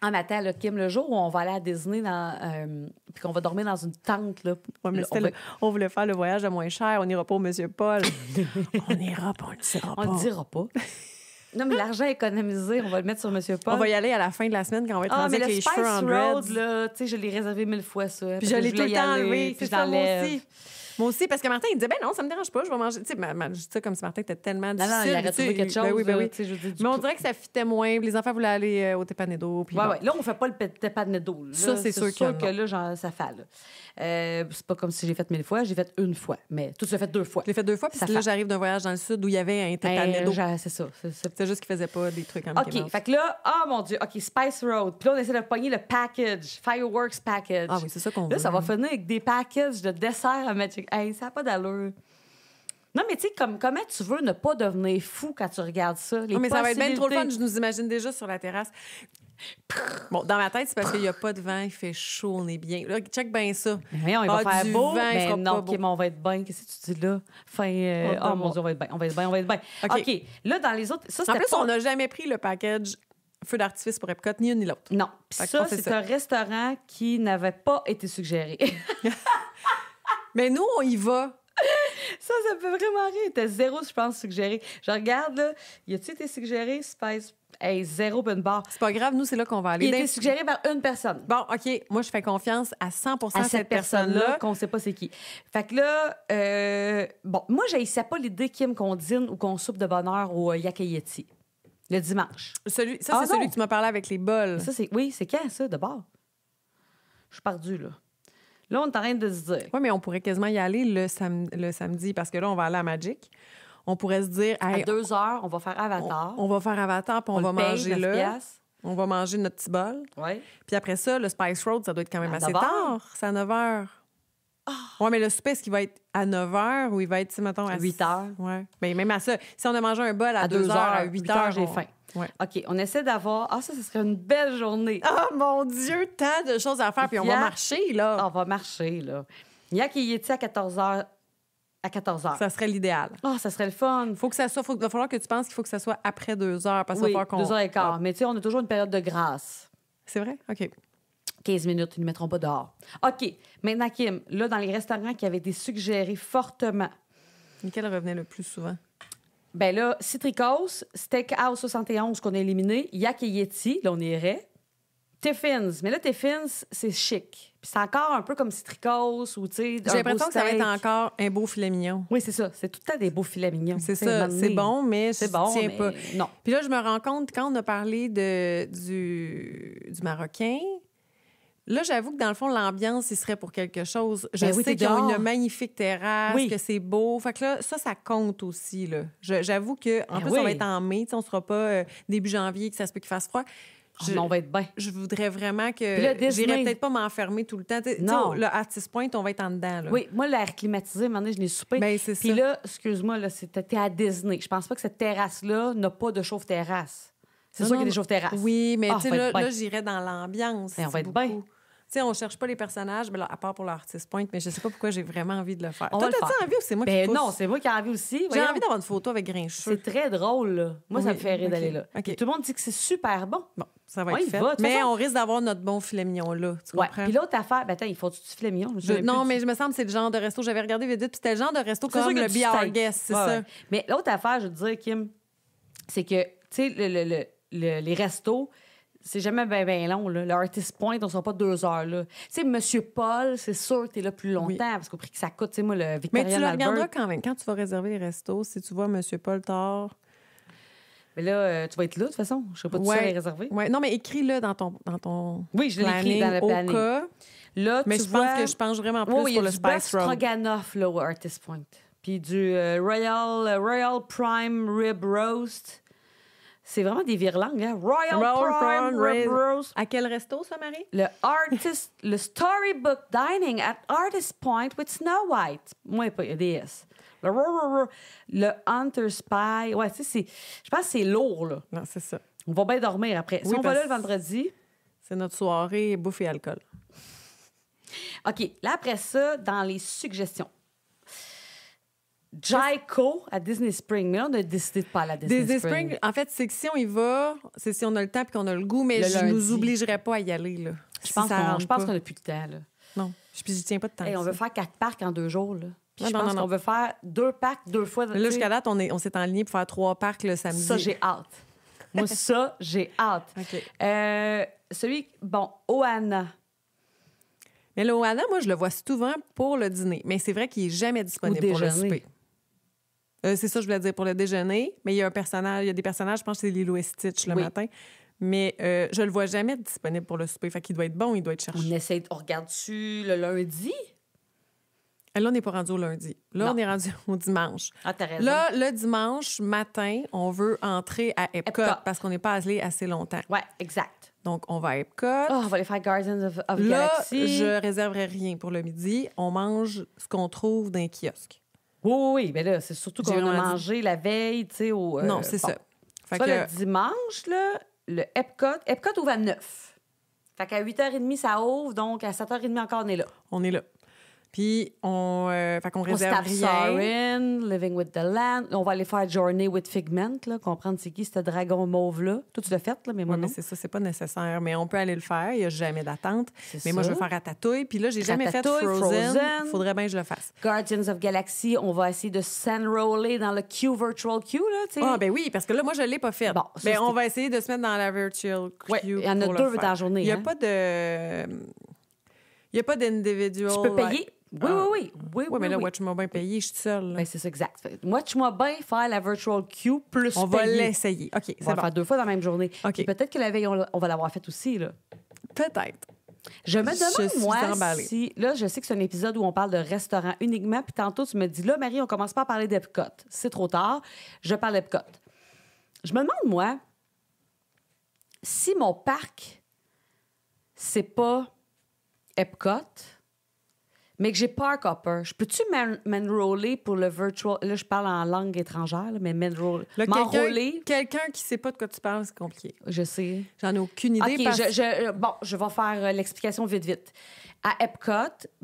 S1: Ah, mais attends, là, Kim, le jour où on va aller à Disney puis qu'on va dormir dans une tente, là.
S2: Ouais, mais on voulait faire le voyage à moins cher. On n'ira pas au M. Paul. On n'ira pas, on ne dira pas.
S1: On ne dira pas. Non, mais l'argent économisé, on va le mettre sur M. Paul.
S2: On va y aller à la fin de la semaine quand on va être rendu avec les cheveux en dreads.
S1: Road, là, tu sais, je l'ai réservé 1000 fois, ça.
S2: Puis je l'ai tout le temps enlevé. Puis ça, moi aussi, parce que Martin, il disait, ben non, ça me dérange pas, je vais manger. Tu sais, je dis ça comme si Martin était tellement difficile.
S1: Non, il aurait trouvé quelque chose.
S2: Ben oui. Mais on dirait que ça fitait moins. Les enfants voulaient aller au Tepanedo.
S1: Oui. Là, on fait pas le Tepanedo.
S2: Ça, c'est sûr
S1: que là, genre, ça fait. C'est pas comme si j'ai fait 1000 fois, j'ai fait 1 fois. Mais tout se fait 2 fois.
S2: Je l'ai fait 2 fois, puis là, j'arrive d'un voyage dans le sud où il y avait un Tepanedo.
S1: C'est ça.
S2: C'était juste qu'ils faisaient pas des trucs en
S1: OK, fait que là, mon Dieu, OK, Spice Road. Puis là, on essaie de pogner le package, Fireworks Package.
S2: Ah oui, c'est ça qu'on veut.
S1: Là, ça va finir avec des packages de dessert à Magic. Hey, ça n'a pas d'allure. Non, mais tu sais, comment tu veux ne pas devenir fou quand tu regardes ça?
S2: Non, mais ça va être bien trop le fun. Je nous imagine déjà sur la terrasse. Bon, dans ma tête, c'est parce qu'il n'y a pas de vent, il fait chaud, on est bien. Là, check bien ça.
S1: Mais il va faire beau,
S2: vent,
S1: mais non, OK, mais on va être bien. Qu'est-ce que tu dis là? Oh mon Dieu, on va être bien. OK, là, dans les autres... Ça,
S2: en plus, on n'a jamais pris le package feu d'artifice pour Epcot, ni une ni l'autre.
S1: Non, puis ça, c'est un restaurant qui n'avait pas été suggéré.
S2: Mais nous, on y va.
S1: Ça me fait vraiment rire. T'as 0, je pense, suggéré. Je regarde, là. Y a-tu été suggéré? Spice. Hey, 0 puis une barre.
S2: C'est pas grave, nous, c'est là qu'on va aller.
S1: Il a été suggéré par une personne.
S2: Bon, OK. Moi, je fais confiance à 100%
S1: À
S2: à cette personne-là.
S1: qu'on sait pas c'est qui. Fait que là, bon, moi, j'haïssais pas l'idée, Kim, qu'on dîne ou qu'on soupe de bonne heure au Yakayeti. Le dimanche.
S2: C'est celui que tu m'as parlé avec les bols.
S1: Ça, oui, c'est quand, ça, de bord? Je suis perdue, là. Là, on est en train de se dire.
S2: Oui, mais on pourrait quasiment y aller le samedi, parce que là, on va aller à Magic. On pourrait se dire...
S1: À 2 heures, on va faire Avatar.
S2: On va faire Avatar, puis on va manger là.
S1: Piastres.
S2: On va manger notre petit bol.
S1: Oui.
S2: Puis après ça, le Spice Road, ça doit être quand même
S1: À
S2: assez
S1: 9 heures.
S2: tard. C'est à 9 h. Oui, mais le souper, est-ce qu'il va être à 9 h ou il va être, mettons, à
S1: 8 heures.
S2: Oui. Mais même à ça, si on a mangé un bol à 2 h, à 8 h,
S1: j'ai faim.
S2: Ouais.
S1: OK, on essaie d'avoir... Ah, ça serait une belle journée.
S2: Oh mon Dieu, tant de choses à faire, puis on va marcher, là.
S1: On va marcher, là. Yakayeti à 14 h. À 14 h.
S2: Ça serait l'idéal.
S1: Ah, ça serait le fun.
S2: Faut que ça soit, il va falloir que tu penses qu'il faut que ça soit après 2 heures, parce qu'il
S1: Oui,
S2: va falloir qu'on...
S1: 2 h 15. Mais tu sais, on a toujours une période de grâce.
S2: C'est vrai? OK.
S1: 15 minutes, ils ne mettront pas dehors. OK. Maintenant, Kim, là, dans les restaurants qui avaient été suggérés fortement,
S2: Lequel revenait le plus souvent?
S1: ben là, Citricos, Steakhouse 71 qu'on a éliminé, Yakayeti, là, on irait. Tiffins. Mais là, Tiffins, c'est chic. Puis c'est encore un peu comme Citricos ou, tu sais,
S2: J'ai l'impression que ça va être encore un beau filet mignon.
S1: Oui, c'est ça. C'est tout le temps des beaux filets mignons.
S2: C'est ça. C'est bon, mais je tiens pas.
S1: Non.
S2: Puis là, je me rends compte, quand on a parlé du Marocain, là, j'avoue que dans le fond, l'ambiance, il serait pour quelque chose. Je sais qu'ils ont une magnifique terrasse, que c'est beau. Fait que là, ça compte aussi, là. J'avoue que, en plus, on va être en mai, on sera pas début janvier, que ça se peut qu'il fasse froid.
S1: On va être bien.
S2: Je voudrais vraiment que...
S1: J'irais
S2: peut-être pas m'enfermer tout le temps.
S1: Non.
S2: Le Artist Point, on va être en dedans. Là.
S1: Oui, moi, l'air climatisé, à un moment donné, je l'ai soupé.
S2: Ben, c'est
S1: Puis là, excuse-moi, là, t'es à Disney. Je pense pas que cette terrasse-là n'a pas de chauffe-terrasse. C'est sûr qu'il y a des chauffe-terrasses.
S2: Oui, mais tu sais, là, j'irais dans l'ambiance.
S1: On va être bien.
S2: Tu sais, on cherche pas les personnages, à part pour l'Artist Point, mais je sais pas pourquoi j'ai vraiment envie de le faire.
S1: Toi,
S2: t'as-tu envie ou c'est moi qui pousse?
S1: Non, c'est moi qui ai envie aussi.
S2: J'ai envie d'avoir une photo avec Grincheux.
S1: C'est très drôle, là. Moi, ça me fait rire d'aller là.
S2: Okay.
S1: Tout le monde dit que c'est super bon.
S2: Bon, ça va être fait. Mais on risque d'avoir notre bon filet mignon là, tu comprends?
S1: Puis l'autre affaire, attends, il faut du filet mignon.
S2: Non, mais je me semble que c'est le genre de resto, j'avais regardé vite, puis c'était le genre de resto comme le Be Our Guest, c'est ça.
S1: Mais l'autre affaire, je veux te dire, Kim, c'est que, tu sais, les restos, c'est jamais bien long. Là. Le Artist Point, on ne sera pas 2 heures. Tu sais, Monsieur Paul, c'est sûr que tu es là plus longtemps parce qu'au prix que ça coûte, tu sais, moi, le Victorian
S2: Mais tu le
S1: Albert...
S2: regarderas quand même. Quand tu vas réserver les restos, si tu vois Monsieur Paul tard...
S1: Mais là, tu vas être là, de toute façon. Je ne sais pas tout ça les réserver.
S2: Oui, non, mais écris-le dans ton
S1: oui, je l'ai écrit dans le planning.
S2: Au cas.
S1: Là,
S2: mais je pense que je penche vraiment plus pour le Spice Road.
S1: Stroganoff, là, au Artist Point. Puis du Royal Prime Rib Roast... C'est vraiment des virelangues, hein? Royal Prime Rib Roast.
S2: À quel resto, ça, Marie?
S1: Le Storybook Dining at Artist Point with Snow White. Moi, pas, il y a des S. Le Hunter Spy. Ouais, tu sais, je pense que c'est lourd, là.
S2: Non, c'est ça.
S1: On va bien dormir après. Si on va là le vendredi...
S2: C'est notre soirée bouffe et alcool.
S1: OK. Là, après ça, dans les suggestions. Jaico à Disney Spring. Mais là, on a décidé de pas aller à Disney Spring.
S2: En fait, c'est que si on y va, c'est si on a le temps et qu'on a le goût, mais je ne nous obligerai pas à y aller. Là,
S1: je pense qu'on n'a plus de temps. Là.
S2: Non, puis je tiens pas de temps.
S1: On veut faire 4 parcs en 2 jours. Là. Je pense qu'on veut faire 2 parcs 2 fois.
S2: Là, jusqu'à date, on s'est enligné pour faire 3 parcs le samedi.
S1: Ça, j'ai hâte. Moi, ça, j'ai hâte.
S2: Okay.
S1: Ohana.
S2: Mais le Ohana, moi, je le vois souvent pour le dîner. Mais c'est vrai qu'il n'est jamais disponible pour le souper. C'est ça que je voulais dire pour le déjeuner. Mais il y a des personnages, je pense que c'est Lilo et Stitch le matin. Mais je le vois jamais disponible pour le souper. Fait qu'il doit être bon, il doit être cherché.
S1: On regarde-tu le lundi?
S2: Là, on n'est pas rendu au lundi. Là, on est rendu au dimanche.
S1: Ah, t'as raison.
S2: Là, le dimanche matin, on veut entrer à Epcot. Parce qu'on n'est pas allé assez longtemps.
S1: Oui, exact.
S2: Donc, on va à Epcot.
S1: On va aller faire Guardians of Galaxy.
S2: Là, je réserverai rien pour le midi. On mange ce qu'on trouve dans les kiosques.
S1: Oui. Mais là, c'est surtout qu'on a mangé la veille, tu sais, au...
S2: non, c'est ça.
S1: Fait que le dimanche, là, le Epcot ouvre à 9. Fait qu'à 8h30, ça ouvre. Donc, à 7h30 encore, on est là.
S2: On est là. Puis, fait qu'on
S1: On se
S2: réserve
S1: tape
S2: rien.
S1: Sorin, Living with the Land. On va aller faire Journey with Figment, là, comprendre c'est qui ce dragon mauve-là. Toi, tu l'as fait, là, mais moi,
S2: Oui, mais
S1: non.
S2: c'est ça, c'est pas nécessaire. Mais on peut aller le faire. Il n'y a jamais d'attente.
S1: C'est
S2: Mais
S1: ça.
S2: moi, je veux faire Ratatouille. Puis là, j'ai jamais fait
S1: Ratatouille, Frozen.
S2: Faudrait bien que je le fasse.
S1: Guardians of Galaxy, on va essayer de s'enroller dans le Q Virtual Q, là, tu sais.
S2: Ah, ben oui, parce que là, moi, je l'ai pas fait.
S1: Bon, ça,
S2: on
S1: c'était-
S2: va essayer de se mettre dans la virtual queue.
S1: Ouais, il y en a
S2: pour le
S1: 2
S2: faire.
S1: dans la journée,
S2: Il n'y a
S1: hein.
S2: pas de... Il n'y a pas d'individual...
S1: Tu peux payer. Oui, oui.
S2: Oui, mais là, watch-moi bien payer, je suis seule. là.
S1: Ben, c'est ça, exact. Fait, watch-moi bien faire la Virtual Q plus
S2: On va
S1: payer.
S2: l'essayer. OK,
S1: On
S2: c'est
S1: va le
S2: bon.
S1: faire 2 fois dans la même journée.
S2: OK.
S1: Et peut-être que la veille, on va l'avoir faite aussi, là.
S2: Peut-être.
S1: Je me
S2: Je
S1: demande,
S2: suis
S1: moi,
S2: emballée.
S1: si... Là, je sais que c'est un épisode où on parle de restaurant uniquement, puis tantôt, tu me dis, là, Marie, on commence pas à parler d'Epcot. C'est trop tard. Je parle d'Epcot. Je me demande, moi, si mon parc, c'est pas Epcot, mais que j'ai Park Hopper, je peux-tu m'enroller pour le virtual... Là, je parle en langue étrangère, là, mais m'enroller...
S2: Quelqu'un qui sait pas de quoi tu parles, c'est compliqué.
S1: Je sais.
S2: J'en ai aucune idée.
S1: OK,
S2: parce...
S1: je vais faire l'explication vite. À Epcot,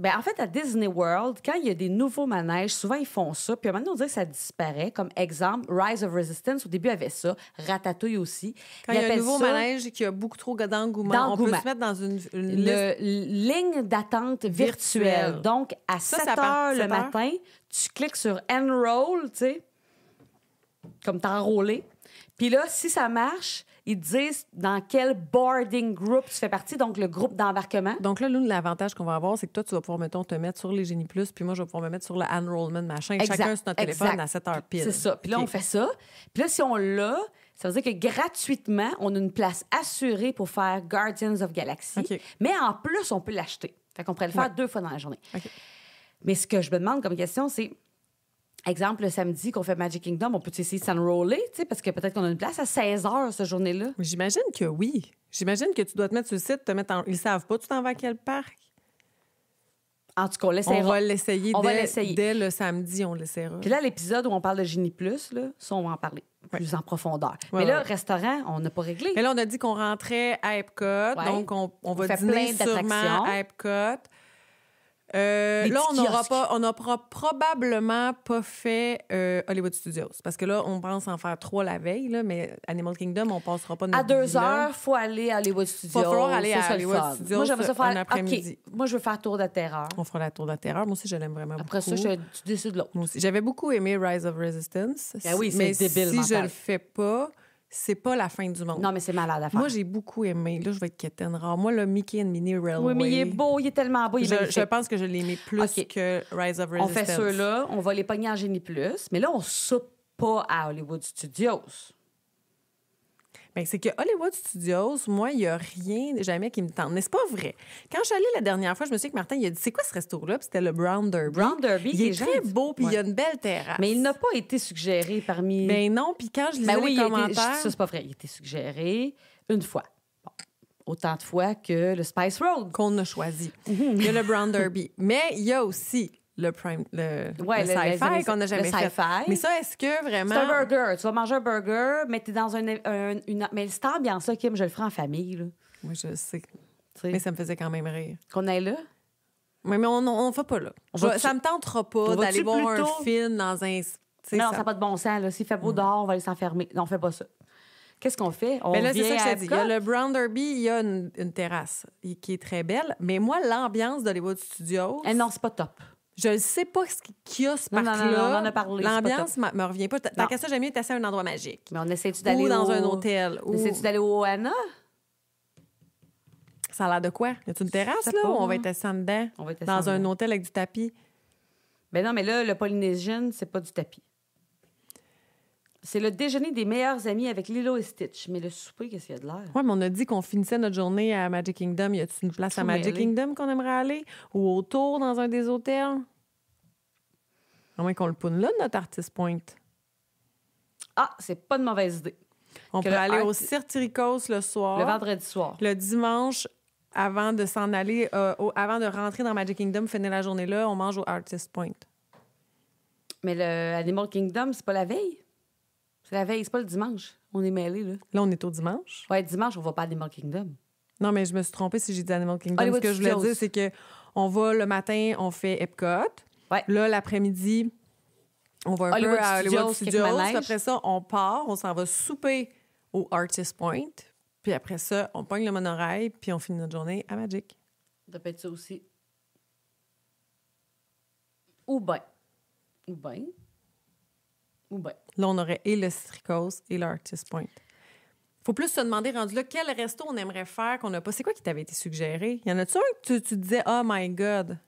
S1: en fait, à Disney World, quand il y a des nouveaux manèges, souvent, ils font ça. Puis à un moment donné, on dirait que ça disparaît. Comme exemple, Rise of Resistance, au début, avait ça. Ratatouille aussi.
S2: Quand il y a un
S1: appellent
S2: nouveau
S1: ça
S2: manège qui a beaucoup trop d'engouement, on peut se mettre dans une liste.
S1: ligne d'attente virtuelle. Donc, à 7 heures le matin, tu cliques sur Enroll, tu sais, comme t'enrôler. Puis là, si ça marche, ils te disent dans quel boarding group tu fais partie, donc le groupe d'embarquement.
S2: Donc là, nous, l'avantage qu'on va avoir, c'est que toi, tu vas pouvoir, mettons, te mettre sur les Génie Plus, puis moi, je vais pouvoir me mettre sur le enrollment, machin.
S1: Exact,
S2: Chacun sur notre téléphone
S1: exact.
S2: à 7 heures pile.
S1: C'est ça. Puis là, on fait ça. Puis là, si on l'a, ça veut dire que gratuitement, on a une place assurée pour faire Guardians of Galaxy.
S2: OK.
S1: Mais en plus, on peut l'acheter. Fait qu'on pourrait le faire 2 fois dans la journée.
S2: OK.
S1: Mais ce que je me demande comme question, c'est... Exemple, le samedi qu'on fait Magic Kingdom, on peut essayer de s'enroller, tu sais, parce que peut-être qu'on a une place à 16 heures cette journée-là.
S2: J'imagine que oui. J'imagine que tu dois te mettre sur le site, Ils savent pas, tu t'en vas à quel parc?
S1: En tout cas, on l'essayera.
S2: On va l'essayer.
S1: On va l'essayer.
S2: Dès le samedi, on l'essaiera.
S1: Puis là, l'épisode où on parle de Genie Plus, là, ça, on va en parler plus en profondeur.
S2: Ouais,
S1: mais là,
S2: ouais.
S1: restaurant, on n'a pas réglé.
S2: Mais là, on a dit qu'on rentrait à Epcot,
S1: Ouais.
S2: donc on va
S1: fait
S2: dîner
S1: plein
S2: sûrement
S1: d'attractions.
S2: à Epcot.
S1: Les
S2: Là,
S1: petits kiosques.
S2: on n'aura probablement pas fait Hollywood Studios. Parce que là, on pense en faire 3 la veille, là, mais Animal Kingdom, on passera pas notre
S1: À 2
S2: vie là.
S1: heures, il faut aller à Hollywood Studios.
S2: Va falloir aller
S1: C'est
S2: à
S1: ça, le
S2: Hollywood
S1: fun.
S2: Studios
S1: Moi, j'aimerais ça faire...
S2: un après-midi.
S1: OK, moi, je veux faire Tour de Terreur.
S2: On fera la Tour de la Terreur. Moi aussi, je l'aime vraiment
S1: Après
S2: beaucoup.
S1: ça, tu décides l'autre.
S2: Moi aussi. J'avais beaucoup aimé Rise of Resistance.
S1: Ben oui, c'est
S2: mais
S1: débile
S2: si je
S1: mental.
S2: le fais pas, c'est pas la fin du monde.
S1: Non, mais c'est malade à faire.
S2: Moi, j'ai beaucoup aimé. Là, je vais être quétaine rare. Moi, le Mickey and Minnie Railway.
S1: Oui, mais il est beau, il est tellement beau, il est
S2: Je
S1: magnifique.
S2: pense que je l'ai aimé plus
S1: OK.
S2: que Rise of Resistance.
S1: On fait ceux-là, on va les pogner en Génie Plus, mais là, on soupe pas à Hollywood Studios.
S2: Ben, c'est que Hollywood Studios, moi, il n'y a rien jamais qui me tente. Mais c'est pas vrai. Quand je suis allée la dernière fois, je me souviens que Martin, il a dit, c'est quoi ce resto-là? Puis c'était le Brown Derby.
S1: Brown Derby,
S2: il est
S1: qui est
S2: très
S1: gentil.
S2: beau, puis il y a
S1: Ouais.
S2: une belle terrasse.
S1: Mais il n'a pas été suggéré parmi...
S2: Ben non, puis quand je lisais
S1: Ben oui,
S2: les
S1: il a été-
S2: commentaires...
S1: ça, c'est pas vrai. Il a été suggéré une fois. Bon. Autant de fois que le Spice Road.
S2: qu'on a choisi. Il y a le Brown Derby. Mais il y a aussi le
S1: Ouais,
S2: le sci-fi qu'on n'a jamais
S1: le
S2: fait.
S1: sci-fi.
S2: Mais ça, est-ce que vraiment...
S1: C'est un burger. Tu vas manger un burger, mais t'es dans une... Mais cette ambiance-là, Kim, je le ferai en famille, là.
S2: Oui, je sais.
S1: Tu sais,
S2: Mais ça me faisait quand même rire.
S1: qu'on aille là.
S2: Mais on ne va pas là. Ça me tentera pas
S1: on
S2: d'aller
S1: va-tu
S2: voir un
S1: plutôt-
S2: film dans un... tu sais,
S1: Non,
S2: ça-
S1: ça n'a pas de bon sens, là. S'il fait beau dehors, on va aller s'enfermer. Non, on fait pas ça. Qu'est-ce qu'on fait? On
S2: Mais là, c'est
S1: vient
S2: ça que
S1: à
S2: je te dis. Il y a
S1: Epcot?
S2: le Brown Derby, il y a une terrasse qui est très belle. Mais moi, l'ambiance d'Hollywood Studios...
S1: Eh non, c'est pas top.
S2: Je ne sais pas ce qu'il y a, ce
S1: Non,
S2: parc-là.
S1: non, non, on en a parlé, c'est pas
S2: L'ambiance me revient pas. Tant
S1: Non.
S2: qu'à ça, j'aime mieux être assis à un endroit magique.
S1: Mais on essaie-tu d'aller
S2: Ou dans
S1: au...
S2: un hôtel.
S1: On essaie-tu d'aller au Oana?
S2: Ça a l'air de quoi? Y a-t-il une terrasse,
S1: sais
S2: là,
S1: pas,
S2: ou on va
S1: moi.
S2: être assis en dedans?
S1: On va être assis
S2: Dans
S1: en
S2: un
S1: dedans.
S2: hôtel avec du tapis?
S1: Ben non, mais là, le Polynesian, c'est pas du tapis. C'est le déjeuner des meilleurs amis avec Lilo et Stitch. Mais le souper, qu'est-ce qu'il y a de l'air?
S2: Oui, mais on a dit qu'on finissait notre journée à Magic Kingdom. Y a-t-il une place à
S1: Tout
S2: Magic
S1: mêlé.
S2: Kingdom qu'on aimerait aller? Ou autour, dans un des hôtels? À moins qu'on le poune là, notre Artist Point.
S1: Ah, c'est pas de mauvaise idée.
S2: On
S1: Que
S2: peut
S1: le
S2: aller au
S1: Art-
S2: Cirque-Ricos le soir.
S1: Le vendredi soir.
S2: Le dimanche, avant de s'en aller, avant de rentrer dans Magic Kingdom, finir la journée là, on mange au Artist Point.
S1: Mais le Animal Kingdom, c'est pas la veille. C'est la veille, c'est pas le dimanche. On est mêlés, là.
S2: Là, on est au dimanche.
S1: Ouais, dimanche, on va pas à Animal Kingdom.
S2: Non, mais je me suis trompée si j'ai dit Animal Kingdom.
S1: Hollywood
S2: Ce que je voulais
S1: Studios.
S2: dire, c'est que On va le matin, on fait Epcot.
S1: Ouais.
S2: Là, l'après-midi, on va un peu à Hollywood Studios. Puis après ça, on part, on s'en va souper au Artist Point. Puis après ça, on pogne le monorail, puis on finit notre journée à Magic.
S1: Ça peut être ça aussi. Ou bien. Ou bien. Ou bien.
S2: Là, on aurait et le Citricos et l'Artist Point. Faut plus se demander, rendu là, quel resto on aimerait faire qu'on n'a pas. C'est quoi qui t'avait été suggéré? Y en a-tu un que tu disais, oh my God,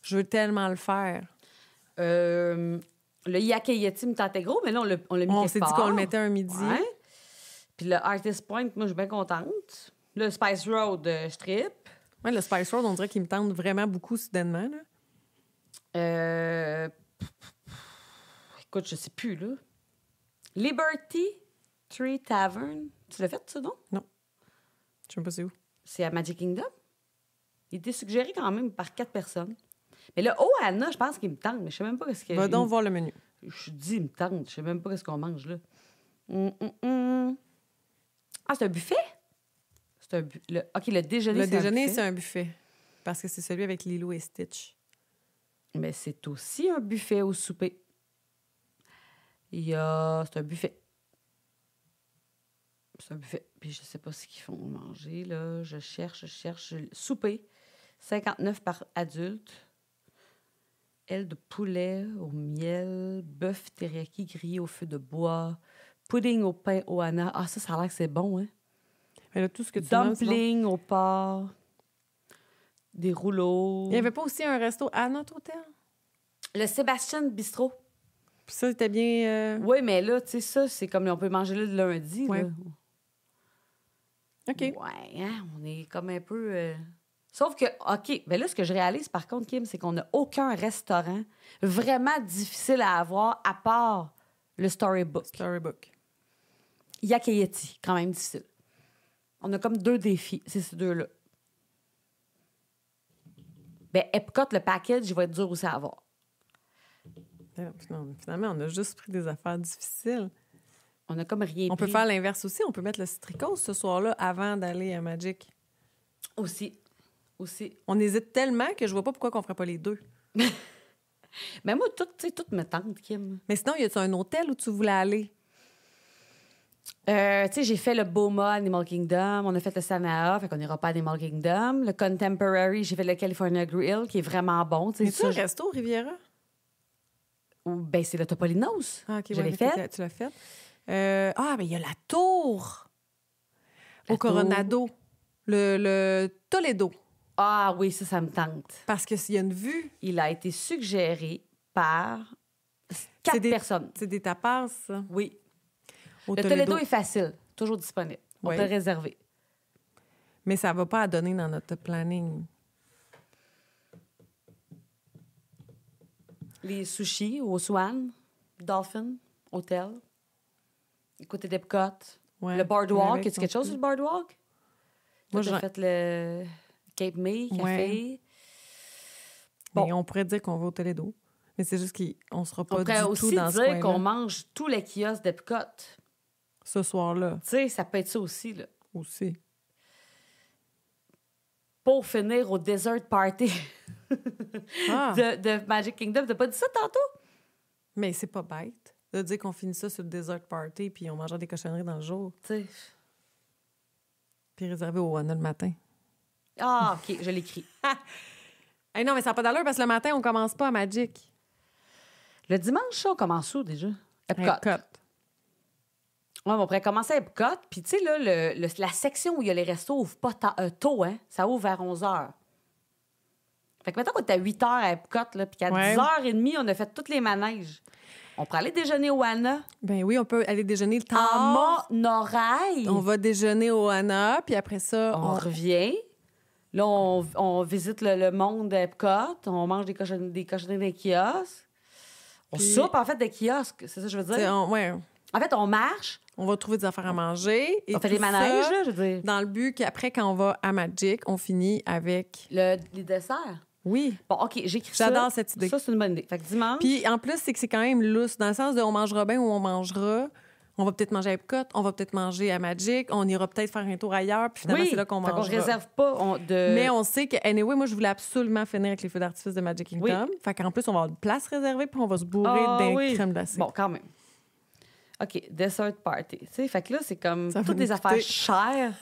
S2: je veux tellement le faire?
S1: Le Yakayeti me tentait gros, mais là, on l'a mis
S2: On
S1: quelque
S2: s'est dit
S1: part.
S2: qu'on le mettait un midi.
S1: Ouais. Puis le Artist Point, moi, je suis bien contente. Le Spice Road, je trippe.
S2: Ouais, le Spice Road, on dirait qu'il me tente vraiment beaucoup soudainement. Là.
S1: Écoute, je sais plus, là. Liberty Tree Tavern. Tu l'as fait, ça, donc?
S2: Non. Je sais même pas c'est où.
S1: C'est à Magic Kingdom. Il était suggéré quand même par 4 personnes. Mais là, Ohana, je pense qu'il me tente, mais je sais même pas ce qu'il y a.
S2: Va donc voir le menu.
S1: Je dis, il me tente. Je sais même pas ce qu'on mange, là. Ah, c'est un buffet? C'est un OK, le déjeuner,
S2: Le déjeuner, c'est un buffet. Parce que c'est celui avec Lilo et Stitch.
S1: Mais c'est aussi un buffet au souper. C'est un buffet. C'est un buffet. Puis je sais pas ce qu'ils font manger, là. Je cherche. Souper. 59 par adulte. Aile de poulet au miel. Bœuf teriyaki grillé au feu de bois. Pudding au pain Ohana. Ah, ça a l'air que c'est bon, hein?
S2: Mais là, tout ce que tu
S1: Dumpling au porc. Des rouleaux.
S2: Il n'y avait pas aussi un resto à notre hôtel?
S1: Le Sébastien Bistrot.
S2: Puis ça, c'était bien...
S1: Oui, mais là, tu sais, ça, c'est comme on peut manger là le lundi.
S2: Ouais.
S1: Là.
S2: OK.
S1: Ouais, hein, on est comme un peu... Sauf que, OK, mais là, ce que je réalise, par contre, Kim, c'est qu'on n'a aucun restaurant vraiment difficile à avoir, à part le Storybook.
S2: Storybook.
S1: Yakayeti, quand même difficile. On a comme 2 défis, c'est ces 2-là. Ben, Epcot, le package, il va être dur aussi à avoir.
S2: Non, finalement, on a juste pris des affaires difficiles.
S1: On a comme rien
S2: On peut
S1: pris.
S2: faire l'inverse aussi. On peut mettre le Citricos ce soir-là avant d'aller à Magic.
S1: Aussi.
S2: On hésite tellement que je vois pas pourquoi on ferait pas les deux.
S1: Mais moi, tout me tente, Kim.
S2: Mais sinon, y a-tu un hôtel où tu voulais aller?
S1: Tu sais, j'ai fait le Boma Animal Kingdom, on a fait le Sanaa, fait qu'on n'ira pas à Animal Kingdom. Le Contemporary, j'ai fait le California Grill, qui est vraiment bon.
S2: Mais tu un resto au Riviera?
S1: Ben, c'est le Topolinos.
S2: Ah, OK.
S1: Je l'ai fait.
S2: Tu l'as fait. Mais il y a la tour au Coronado. Le Toledo.
S1: Ah oui, ça me tente.
S2: Parce qu'il y a une vue.
S1: Il a été suggéré par 4 personnes.
S2: C'est des tapas, ça?
S1: Oui.
S2: Au
S1: le Toledo est facile, toujours disponible. On peut le réserver.
S2: Mais ça ne va pas à donner dans notre planning.
S1: Les sushis au Swan, Dolphin, Hotel, côté d'Epcot.
S2: Ouais,
S1: le Boardwalk, est-ce quelque chose sur le Boardwalk? Moi, j'ai fait le Cape May, café.
S2: Ouais. Bon. Mais on pourrait dire qu'on va au Toledo. Mais c'est juste qu'on ne sera pas du tout dans ce coin-là. On pourrait aussi dire
S1: qu'on mange tous les kiosques d'Epcot.
S2: Ce soir-là.
S1: Tu sais, ça peut être ça aussi, là.
S2: Aussi.
S1: Pour finir au Desert Party de Magic Kingdom. T'as pas dit ça tantôt?
S2: Mais c'est pas bête de dire qu'on finit ça sur le Desert Party puis on mangeait des cochonneries dans le jour.
S1: Tu sais.
S2: Puis réservé au Ohana le matin.
S1: Ah, OK, je l'écris.
S2: Hey, non, mais ça n'a pas d'allure parce que le matin, on commence pas à Magic.
S1: Le dimanche, ça, on commence où déjà? Epcot. Ouais, on pourrait commencer à Epcot. Puis, tu sais, là, la section où il y a les restos ouvre pas tôt, hein? Ça ouvre vers 11h. Fait que maintenant qu'on est à 8h à Epcot, là, puis qu'à 10h30, on a fait tous les manèges. On pourrait aller déjeuner au Ohana.
S2: Ben oui, on peut aller déjeuner le tard.
S1: En monorail.
S2: On va déjeuner au Ohana, puis après ça...
S1: On revient. Là, on visite le monde d'Epcot. On mange des cochonneries des kiosques. On soupe, en fait, des kiosques. C'est ça que je veux dire? En fait, on marche.
S2: On va trouver des affaires à manger. Et
S1: on fait des manèges, là, je veux dire.
S2: Dans le but qu'après, quand on va à Magic, on finit avec...
S1: les desserts?
S2: Oui.
S1: Bon, OK, j'écris ça.
S2: J'adore cette idée.
S1: Ça, c'est une bonne idée. Fait que dimanche...
S2: Puis, en plus, c'est que c'est quand même lousse. Dans le sens de on mangera bien ou on mangera. On va peut-être manger à Epcot, on va peut-être manger à Magic, on ira peut-être faire un tour ailleurs, puis finalement, c'est là qu'on mangera.
S1: Fait qu'on réserve pas de...
S2: Mais on sait que, anyway, moi, je voulais absolument finir avec les feux d'artifice de Magic Kingdom.
S1: Oui.
S2: Fait qu'en plus, on va avoir une place réservée, puis on va se bourrer d'un crème glacée.
S1: Bon, quand même. OK, dessert party. Tu sais, fait que là, c'est comme
S2: Ça va
S1: toutes des
S2: nous
S1: affaires
S2: coûter-
S1: chères.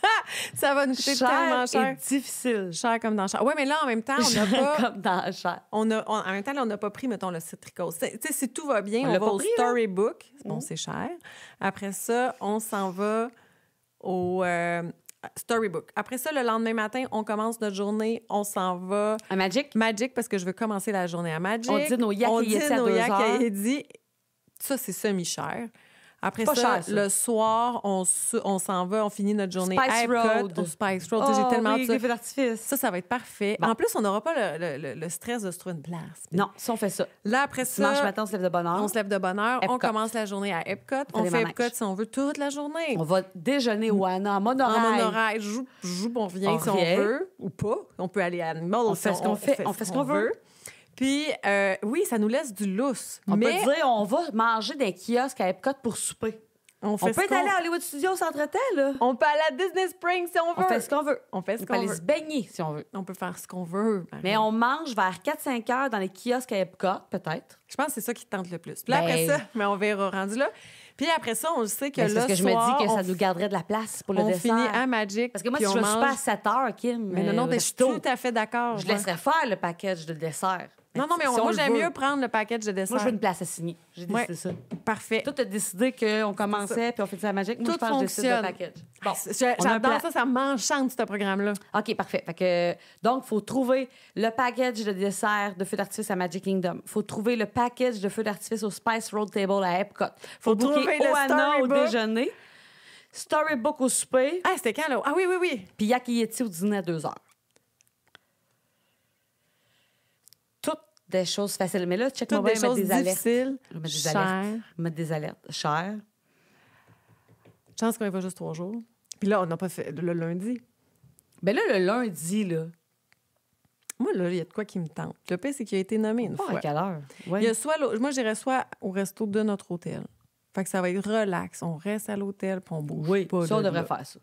S2: Ça va nous coûter tellement cher.
S1: et difficile.
S2: Cher comme dans cher. Oui, mais là, en même temps, on n'a pas...
S1: Comme dans cher.
S2: En même temps, là, on n'a pas pris, mettons, le citricose. Tu sais, si tout va bien,
S1: On
S2: on
S1: l'a
S2: va
S1: pas
S2: au
S1: pris, là.
S2: Storybook. Bon, c'est cher. Après ça, on s'en va au Storybook. Après ça, le lendemain matin, on commence notre journée. On s'en va...
S1: À Magic?
S2: Magic, parce que je veux commencer la journée à Magic.
S1: On dîne au Yak
S2: On
S1: et Yeti
S2: dîne
S1: à
S2: au
S1: 2
S2: Yak
S1: heures.
S2: et Yeti. Ça, c'est semi-cher. Après
S1: Pas
S2: ça,
S1: cher, ça.
S2: le soir, on s'en va, on finit notre journée
S1: Spice
S2: à Epcot,
S1: Road.
S2: au Spice Road.
S1: Oh,
S2: J'ai tellement
S1: oui,
S2: hâte de
S1: les feux d'artifice.
S2: ça va être parfait.
S1: Bon.
S2: En plus, on n'aura pas le stress de se trouver une place.
S1: Non, si on fait ça.
S2: Là, après
S1: Dimanche
S2: ça,
S1: matin, on se lève de bonne heure.
S2: on se lève de bonne heure. On
S1: Epcot.
S2: commence la journée à Epcot. On
S1: les
S2: fait
S1: manèges.
S2: Epcot si on veut toute la journée.
S1: On va déjeuner au Anna en
S2: En
S1: monorail.
S2: monorail, joue, on revient
S1: On
S2: si
S1: revient.
S2: on veut. Ou pas. On peut aller à Animal.
S1: On fait ce qu'on fait. On fait ce qu'on veut.
S2: Puis, oui, ça nous laisse du lousse.
S1: On
S2: mais
S1: peut dire, on va manger des kiosques à Epcot pour souper.
S2: on
S1: On peut être allé à Hollywood Studios entre-temps, là.
S2: On peut aller à Disney Springs si on veut.
S1: On fait ce qu'on veut.
S2: On fait ce
S1: On peut
S2: qu'on
S1: aller
S2: veut.
S1: se baigner, si on veut.
S2: On peut faire ce qu'on veut. Marie.
S1: Mais on mange vers 4-5 heures dans les kiosques à Epcot, peut-être.
S2: Je pense que c'est ça qui te tente le plus. Puis là,
S1: Ben-
S2: après ça, mais on verra rendu là. Puis après ça, on le sait que
S1: Mais
S2: là,
S1: c'est parce que je me
S2: soir,
S1: dis que
S2: on
S1: ça nous garderait de la place pour le
S2: on
S1: dessert.
S2: finit à Magic.
S1: Parce que moi,
S2: puis
S1: si je
S2: on
S1: vais souper
S2: mange-
S1: à 7 heures, Kim,
S2: Mais non, je suis
S1: resto,
S2: tout à fait d'accord.
S1: je
S2: moi.
S1: laisserais faire le package de dessert.
S2: Non, mais
S1: si
S2: moi,
S1: le
S2: j'aime
S1: veut.
S2: mieux prendre le package de dessert.
S1: Moi, je veux une place à signer. J'ai décidé
S2: Ouais.
S1: ça.
S2: Parfait.
S1: Toi, t'as décidé qu'on commençait puis on fait ça à Magic. Moi,
S2: Tout
S1: je pense que je décide le
S2: fonctionne.
S1: package. Bon,
S2: Bon,
S1: on a un plan.
S2: j'adore ça m'enchante, ce programme-là.
S1: OK, parfait. Fait que, donc, il faut trouver le package de dessert de feu d'artifice à Magic Kingdom. Il faut trouver le package de feu d'artifice au Spice Road Table à Epcot. Il faut
S2: trouver
S1: booker
S2: le
S1: Oana au
S2: Storybook.
S1: déjeuner, Storybook au souper,
S2: Ah, c'était quand, là? Ah oui, oui, oui.
S1: puis Yak et Yeti au dîner à 2 heures. Toutes des choses faciles. Mais là, check-moi
S2: Toutes
S1: bien,
S2: des
S1: mettre
S2: choses
S1: des alertes.
S2: difficiles,
S1: Je vais mettre des
S2: chères.
S1: alertes. Mettre des alertes. Cher.
S2: Je pense qu'on y va juste 3 jours. Puis là, on n'a pas fait le lundi.
S1: Ben là, le lundi, là,
S2: Moi, là, il y a de quoi qui me tente. Le pire, c'est qu'il a été nommé une
S1: pas
S2: fois.
S1: à quelle heure? Ouais.
S2: Il y a soit moi, j'irais soit au resto de notre hôtel. Fait que ça va être relax. On reste à l'hôtel, puis on bouge
S1: Oui,
S2: pas.
S1: ça, on
S2: de
S1: devrait
S2: là.
S1: faire ça.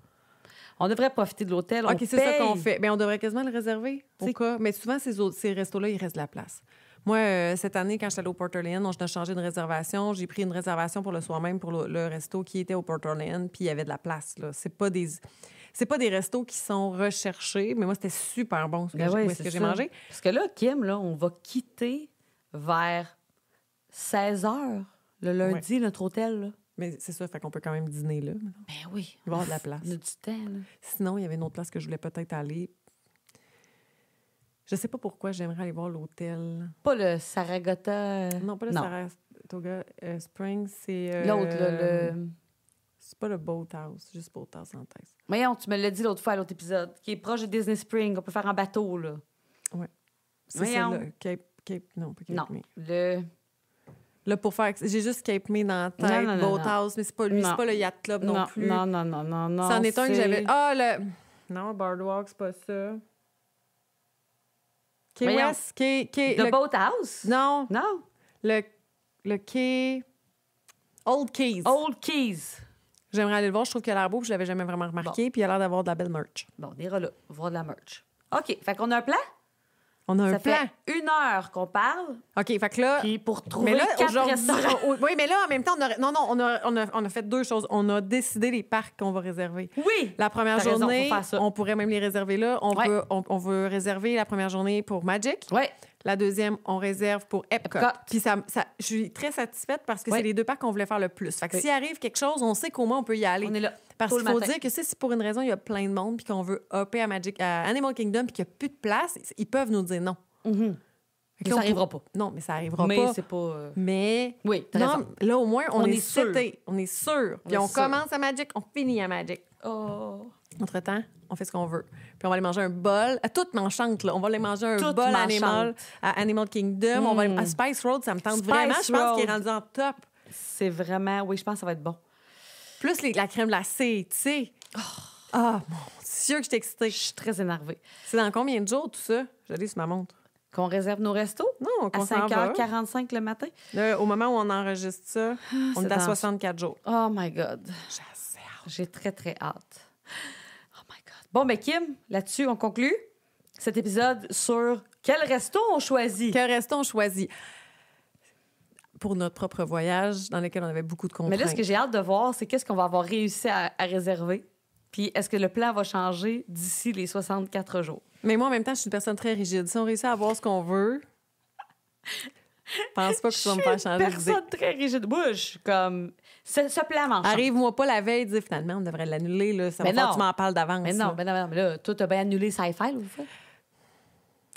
S1: On devrait profiter de l'hôtel.
S2: OK,
S1: on
S2: c'est ça
S1: paye.
S2: qu'on fait. Mais on devrait quasiment le réserver, au
S1: C'est-
S2: cas. Mais souvent, ces restos-là, il reste de la place. Moi, cette année, quand j'étais allée au Port Orleans, on a changé de réservation. J'ai pris une réservation pour le soir même pour le resto qui était au Port Orleans, puis il y avait de la place, là. C'est pas des restos qui sont recherchés, mais moi, c'était super bon ce que
S1: Ben
S2: j'ai-
S1: oui,
S2: où est-ce
S1: c'est
S2: que j'ai
S1: ça.
S2: mangé.
S1: Parce que là, Kim, là, on va quitter vers 16 heures le lundi, notre hôtel. Là.
S2: Mais c'est ça, fait qu'on peut quand même dîner là.
S1: Ben oui.
S2: Il va y avoir de la place.
S1: On a du temps, là.
S2: Sinon, il y avait une autre place que je voulais peut-être aller. Je sais pas pourquoi j'aimerais aller voir l'hôtel.
S1: Pas le Saragota.
S2: Non, pas le Saratoga Springs, c'est...
S1: L'autre, là, le...
S2: C'est pas le Boathouse, juste Boathouse en tête.
S1: Voyons, tu me l'as dit l'autre fois à l'autre épisode, qui est proche de Disney Spring. On peut faire en bateau, là.
S2: Ouais. C'est
S1: Voyons.
S2: ça, là. Cape... Non, pas Cape
S1: Non.
S2: May.
S1: Le...
S2: Là, pour faire... J'ai juste Cape May dans la tête,
S1: Non,
S2: Boathouse, mais c'est pas lui,
S1: Non.
S2: c'est pas le Yacht Club non plus.
S1: Non.
S2: C'en est un que j'avais... Ah, le... Non, Boardwalk, c'est pas ça. Key
S1: Voyons.
S2: West, Key...
S1: Le Boathouse?
S2: Non,
S1: Non.
S2: le Key... Old Keys.
S1: Old Keys.
S2: J'aimerais aller le voir. Je trouve qu'il a l'air beau, puis je l'avais jamais vraiment remarqué. Puis il a l'air d'avoir de la belle merch.
S1: Bon, on ira là, voir de la merch. OK, fait qu'on a un plan?
S2: On a un
S1: Ça
S2: plan.
S1: fait 1 heure qu'on parle,
S2: OK, fait que là...
S1: puis pour trouver
S2: Mais là,
S1: 4
S2: aujourd'hui...
S1: restaurants.
S2: Oui, mais là, en même temps, on a fait 2 choses. On a décidé les parcs qu'on va réserver.
S1: Oui!
S2: La première
S1: T'as raison,
S2: journée,
S1: faut faire ça.
S2: on pourrait même les réserver là.
S1: Ouais.
S2: On veut réserver la première journée pour Magic.
S1: Ouais.
S2: La deuxième, on réserve pour Epcot.
S1: Epcot.
S2: Puis je suis très satisfaite parce que
S1: Ouais.
S2: c'est les 2 parcs qu'on voulait faire le plus. Fait que
S1: Oui.
S2: s'il arrive quelque chose, on sait qu'au moins on peut y aller.
S1: On est là.
S2: Parce
S1: tôt
S2: qu'il
S1: le
S2: faut
S1: matin.
S2: dire que si pour une raison, il y a plein de monde puis qu'on veut hopper à Animal Kingdom puis qu'il n'y a plus de place, ils peuvent nous dire non.
S1: Mhm.
S2: Fait que
S1: Mais
S2: là,
S1: ça n'arrivera pas.
S2: Non, mais ça n'arrivera
S1: Mais
S2: pas.
S1: c'est pas...
S2: Mais
S1: Oui, t'as
S2: non,
S1: raison.
S2: là, au moins, on est
S1: sûr.
S2: seté. On est sûr. Puis
S1: est
S2: on
S1: sûr.
S2: commence à Magic, on finit à Magic.
S1: Oh.
S2: Entre-temps, on fait ce qu'on veut. Puis on va aller manger un bol. Tout m'enchante, là. On va aller manger un
S1: Tout
S2: bol
S1: m'enchante.
S2: à Animal Kingdom. On va aller à Spice Road, ça me tente
S1: Spice
S2: vraiment. Je pense qu'il est
S1: Road.
S2: rendu en top.
S1: C'est vraiment... Oui, je pense que ça va être bon.
S2: Plus la crème glacée, tu sais. Ah, mon Dieu, que je suis excitée.
S1: Je suis très énervée.
S2: C'est dans combien de jours, tout ça? J'allais sur ma montre.
S1: Qu'on réserve nos restos?
S2: Non,
S1: à 5h45 le matin?
S2: Là, au moment où on enregistre ça, on est à 64 jours.
S1: Oh my God. J'ai très, très hâte. Oh my God. Bon, ben Kim, là-dessus, on conclut cet épisode sur quel resto on choisit.
S2: Quel resto on choisit? Pour notre propre voyage, dans lequel on avait beaucoup de contraintes.
S1: Mais là, ce que j'ai hâte de voir, c'est qu'est-ce qu'on va avoir réussi à réserver. Puis est-ce que le plan va changer d'ici les 64 jours?
S2: Mais moi, en même temps, je suis une personne très rigide. Si on réussit à avoir ce qu'on veut, je pense pas que ça va me faire changer d'idée.
S1: Personne très rigide. Moi, je suis comme... Ce plan m'en change.
S2: Arrive-moi pas la veille et dis finalement, on devrait l'annuler. Là. Ça va faire que tu m'en parles d'avance.
S1: Mais non, mais là, toi, t'as bien annulé Sci-Fi, là, fait.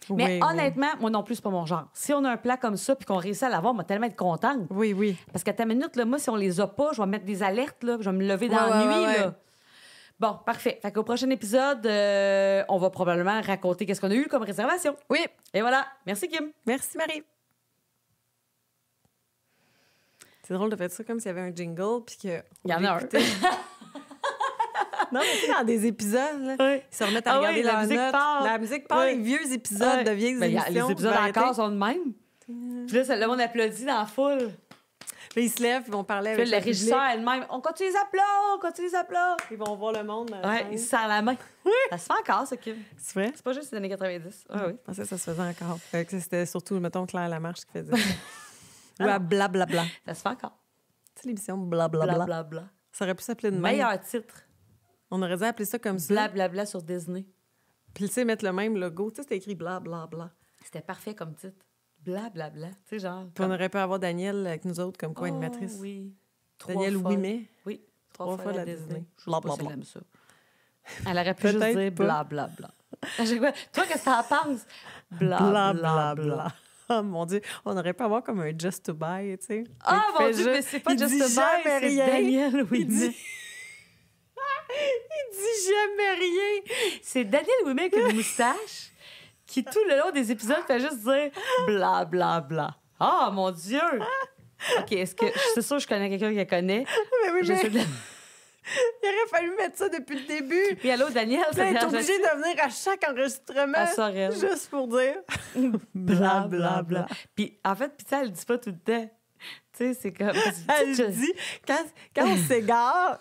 S1: Mais honnêtement, moi non plus, c'est pas mon genre. Si on a un plat comme ça puis qu'on réussit à l'avoir, on va tellement être contente.
S2: Oui, oui.
S1: Parce qu'à ta minute, là, moi, si on les a pas, je vais mettre des alertes, là, je vais me lever dans la nuit. Là. Bon, parfait. Fait qu'au prochain épisode, on va probablement raconter qu'est-ce qu'on a eu comme réservation.
S2: Oui.
S1: Et voilà. Merci, Kim.
S2: Merci, Marie. C'est drôle de faire ça comme s'il y avait un jingle puis que...
S1: Il y en a un.
S2: Non, mais tu sais, dans des épisodes, là, ils se remettent à regarder la musique part. La musique part, les vieux épisodes de vieilles émissions.
S1: Les épisodes encore sont de même. Puis là, le monde applaudit dans la foule.
S2: Puis ils se lèvent, ils vont parler avec
S1: le régisseur elle-même. On continue les applauds, on continue les applauds.
S2: Ils vont voir le monde.
S1: Ils se serrent la main. Ça se fait encore, ça, Kim.
S2: C'est vrai?
S1: C'est pas juste les années 90.
S2: Ah oui. Je pensais que ça se faisait encore. C'était surtout, mettons, Claire Lamarche qui faisait ça. Ou à Blablabla.
S1: Ça se fait encore.
S2: Tu sais, l'émission Blablabla.
S1: Blablabla.
S2: Ça aurait pu s'appeler de même.
S1: Meilleur titre.
S2: On aurait dû appeler ça comme ça.
S1: Blablabla sur Disney.
S2: Puis, tu sais, mettre le même logo. Tu sais, c'était écrit Blablabla.
S1: C'était parfait comme titre. Blablabla. Tu sais, genre.
S2: Puis on aurait pu avoir Daniel avec nous autres comme co-animatrice.
S1: Oui.
S2: Daniel Ouimet.
S1: Oui.
S2: 3 fois la Disney.
S1: Blablabla. Elle ça. Elle aurait pu juste dire blablabla. Toi, qu'est-ce que t'en penses?
S2: Blablabla. Oh mon Dieu, on aurait pu avoir comme un Just to Buy, tu sais.
S1: Ah mon Dieu, mais c'est pas Just to Buy, c'est Daniel Ouimet.
S2: Il dit jamais rien.
S1: C'est Daniel Ouimet avec une moustache qui, tout le long des épisodes, fait juste dire blablabla. Ah, mon Dieu! OK, c'est sûr que je connais quelqu'un qui la connaît.
S2: Mais oui, il aurait fallu mettre ça depuis le début.
S1: Puis allô, Daniel.
S2: Tu es obligé de venir à chaque enregistrement.
S1: À Sorel.
S2: Juste pour dire blablabla.
S1: Puis en fait, elle le dit pas tout le temps. Tu sais, c'est comme...
S2: Elle dit, quand on s'égare,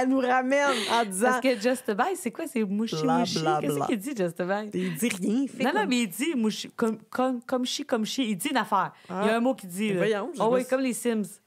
S2: elle nous ramène en disant...
S1: Parce que Just Buy, c'est quoi? C'est mouchi. Qu'est-ce qu'il dit, Just Buy?
S2: Il dit rien.
S1: Non, mais il dit mouchi, comme chi. Il dit une affaire. Il y a un mot qu'il dit. Là.
S2: Voyons.
S1: Oui, comme les Sims.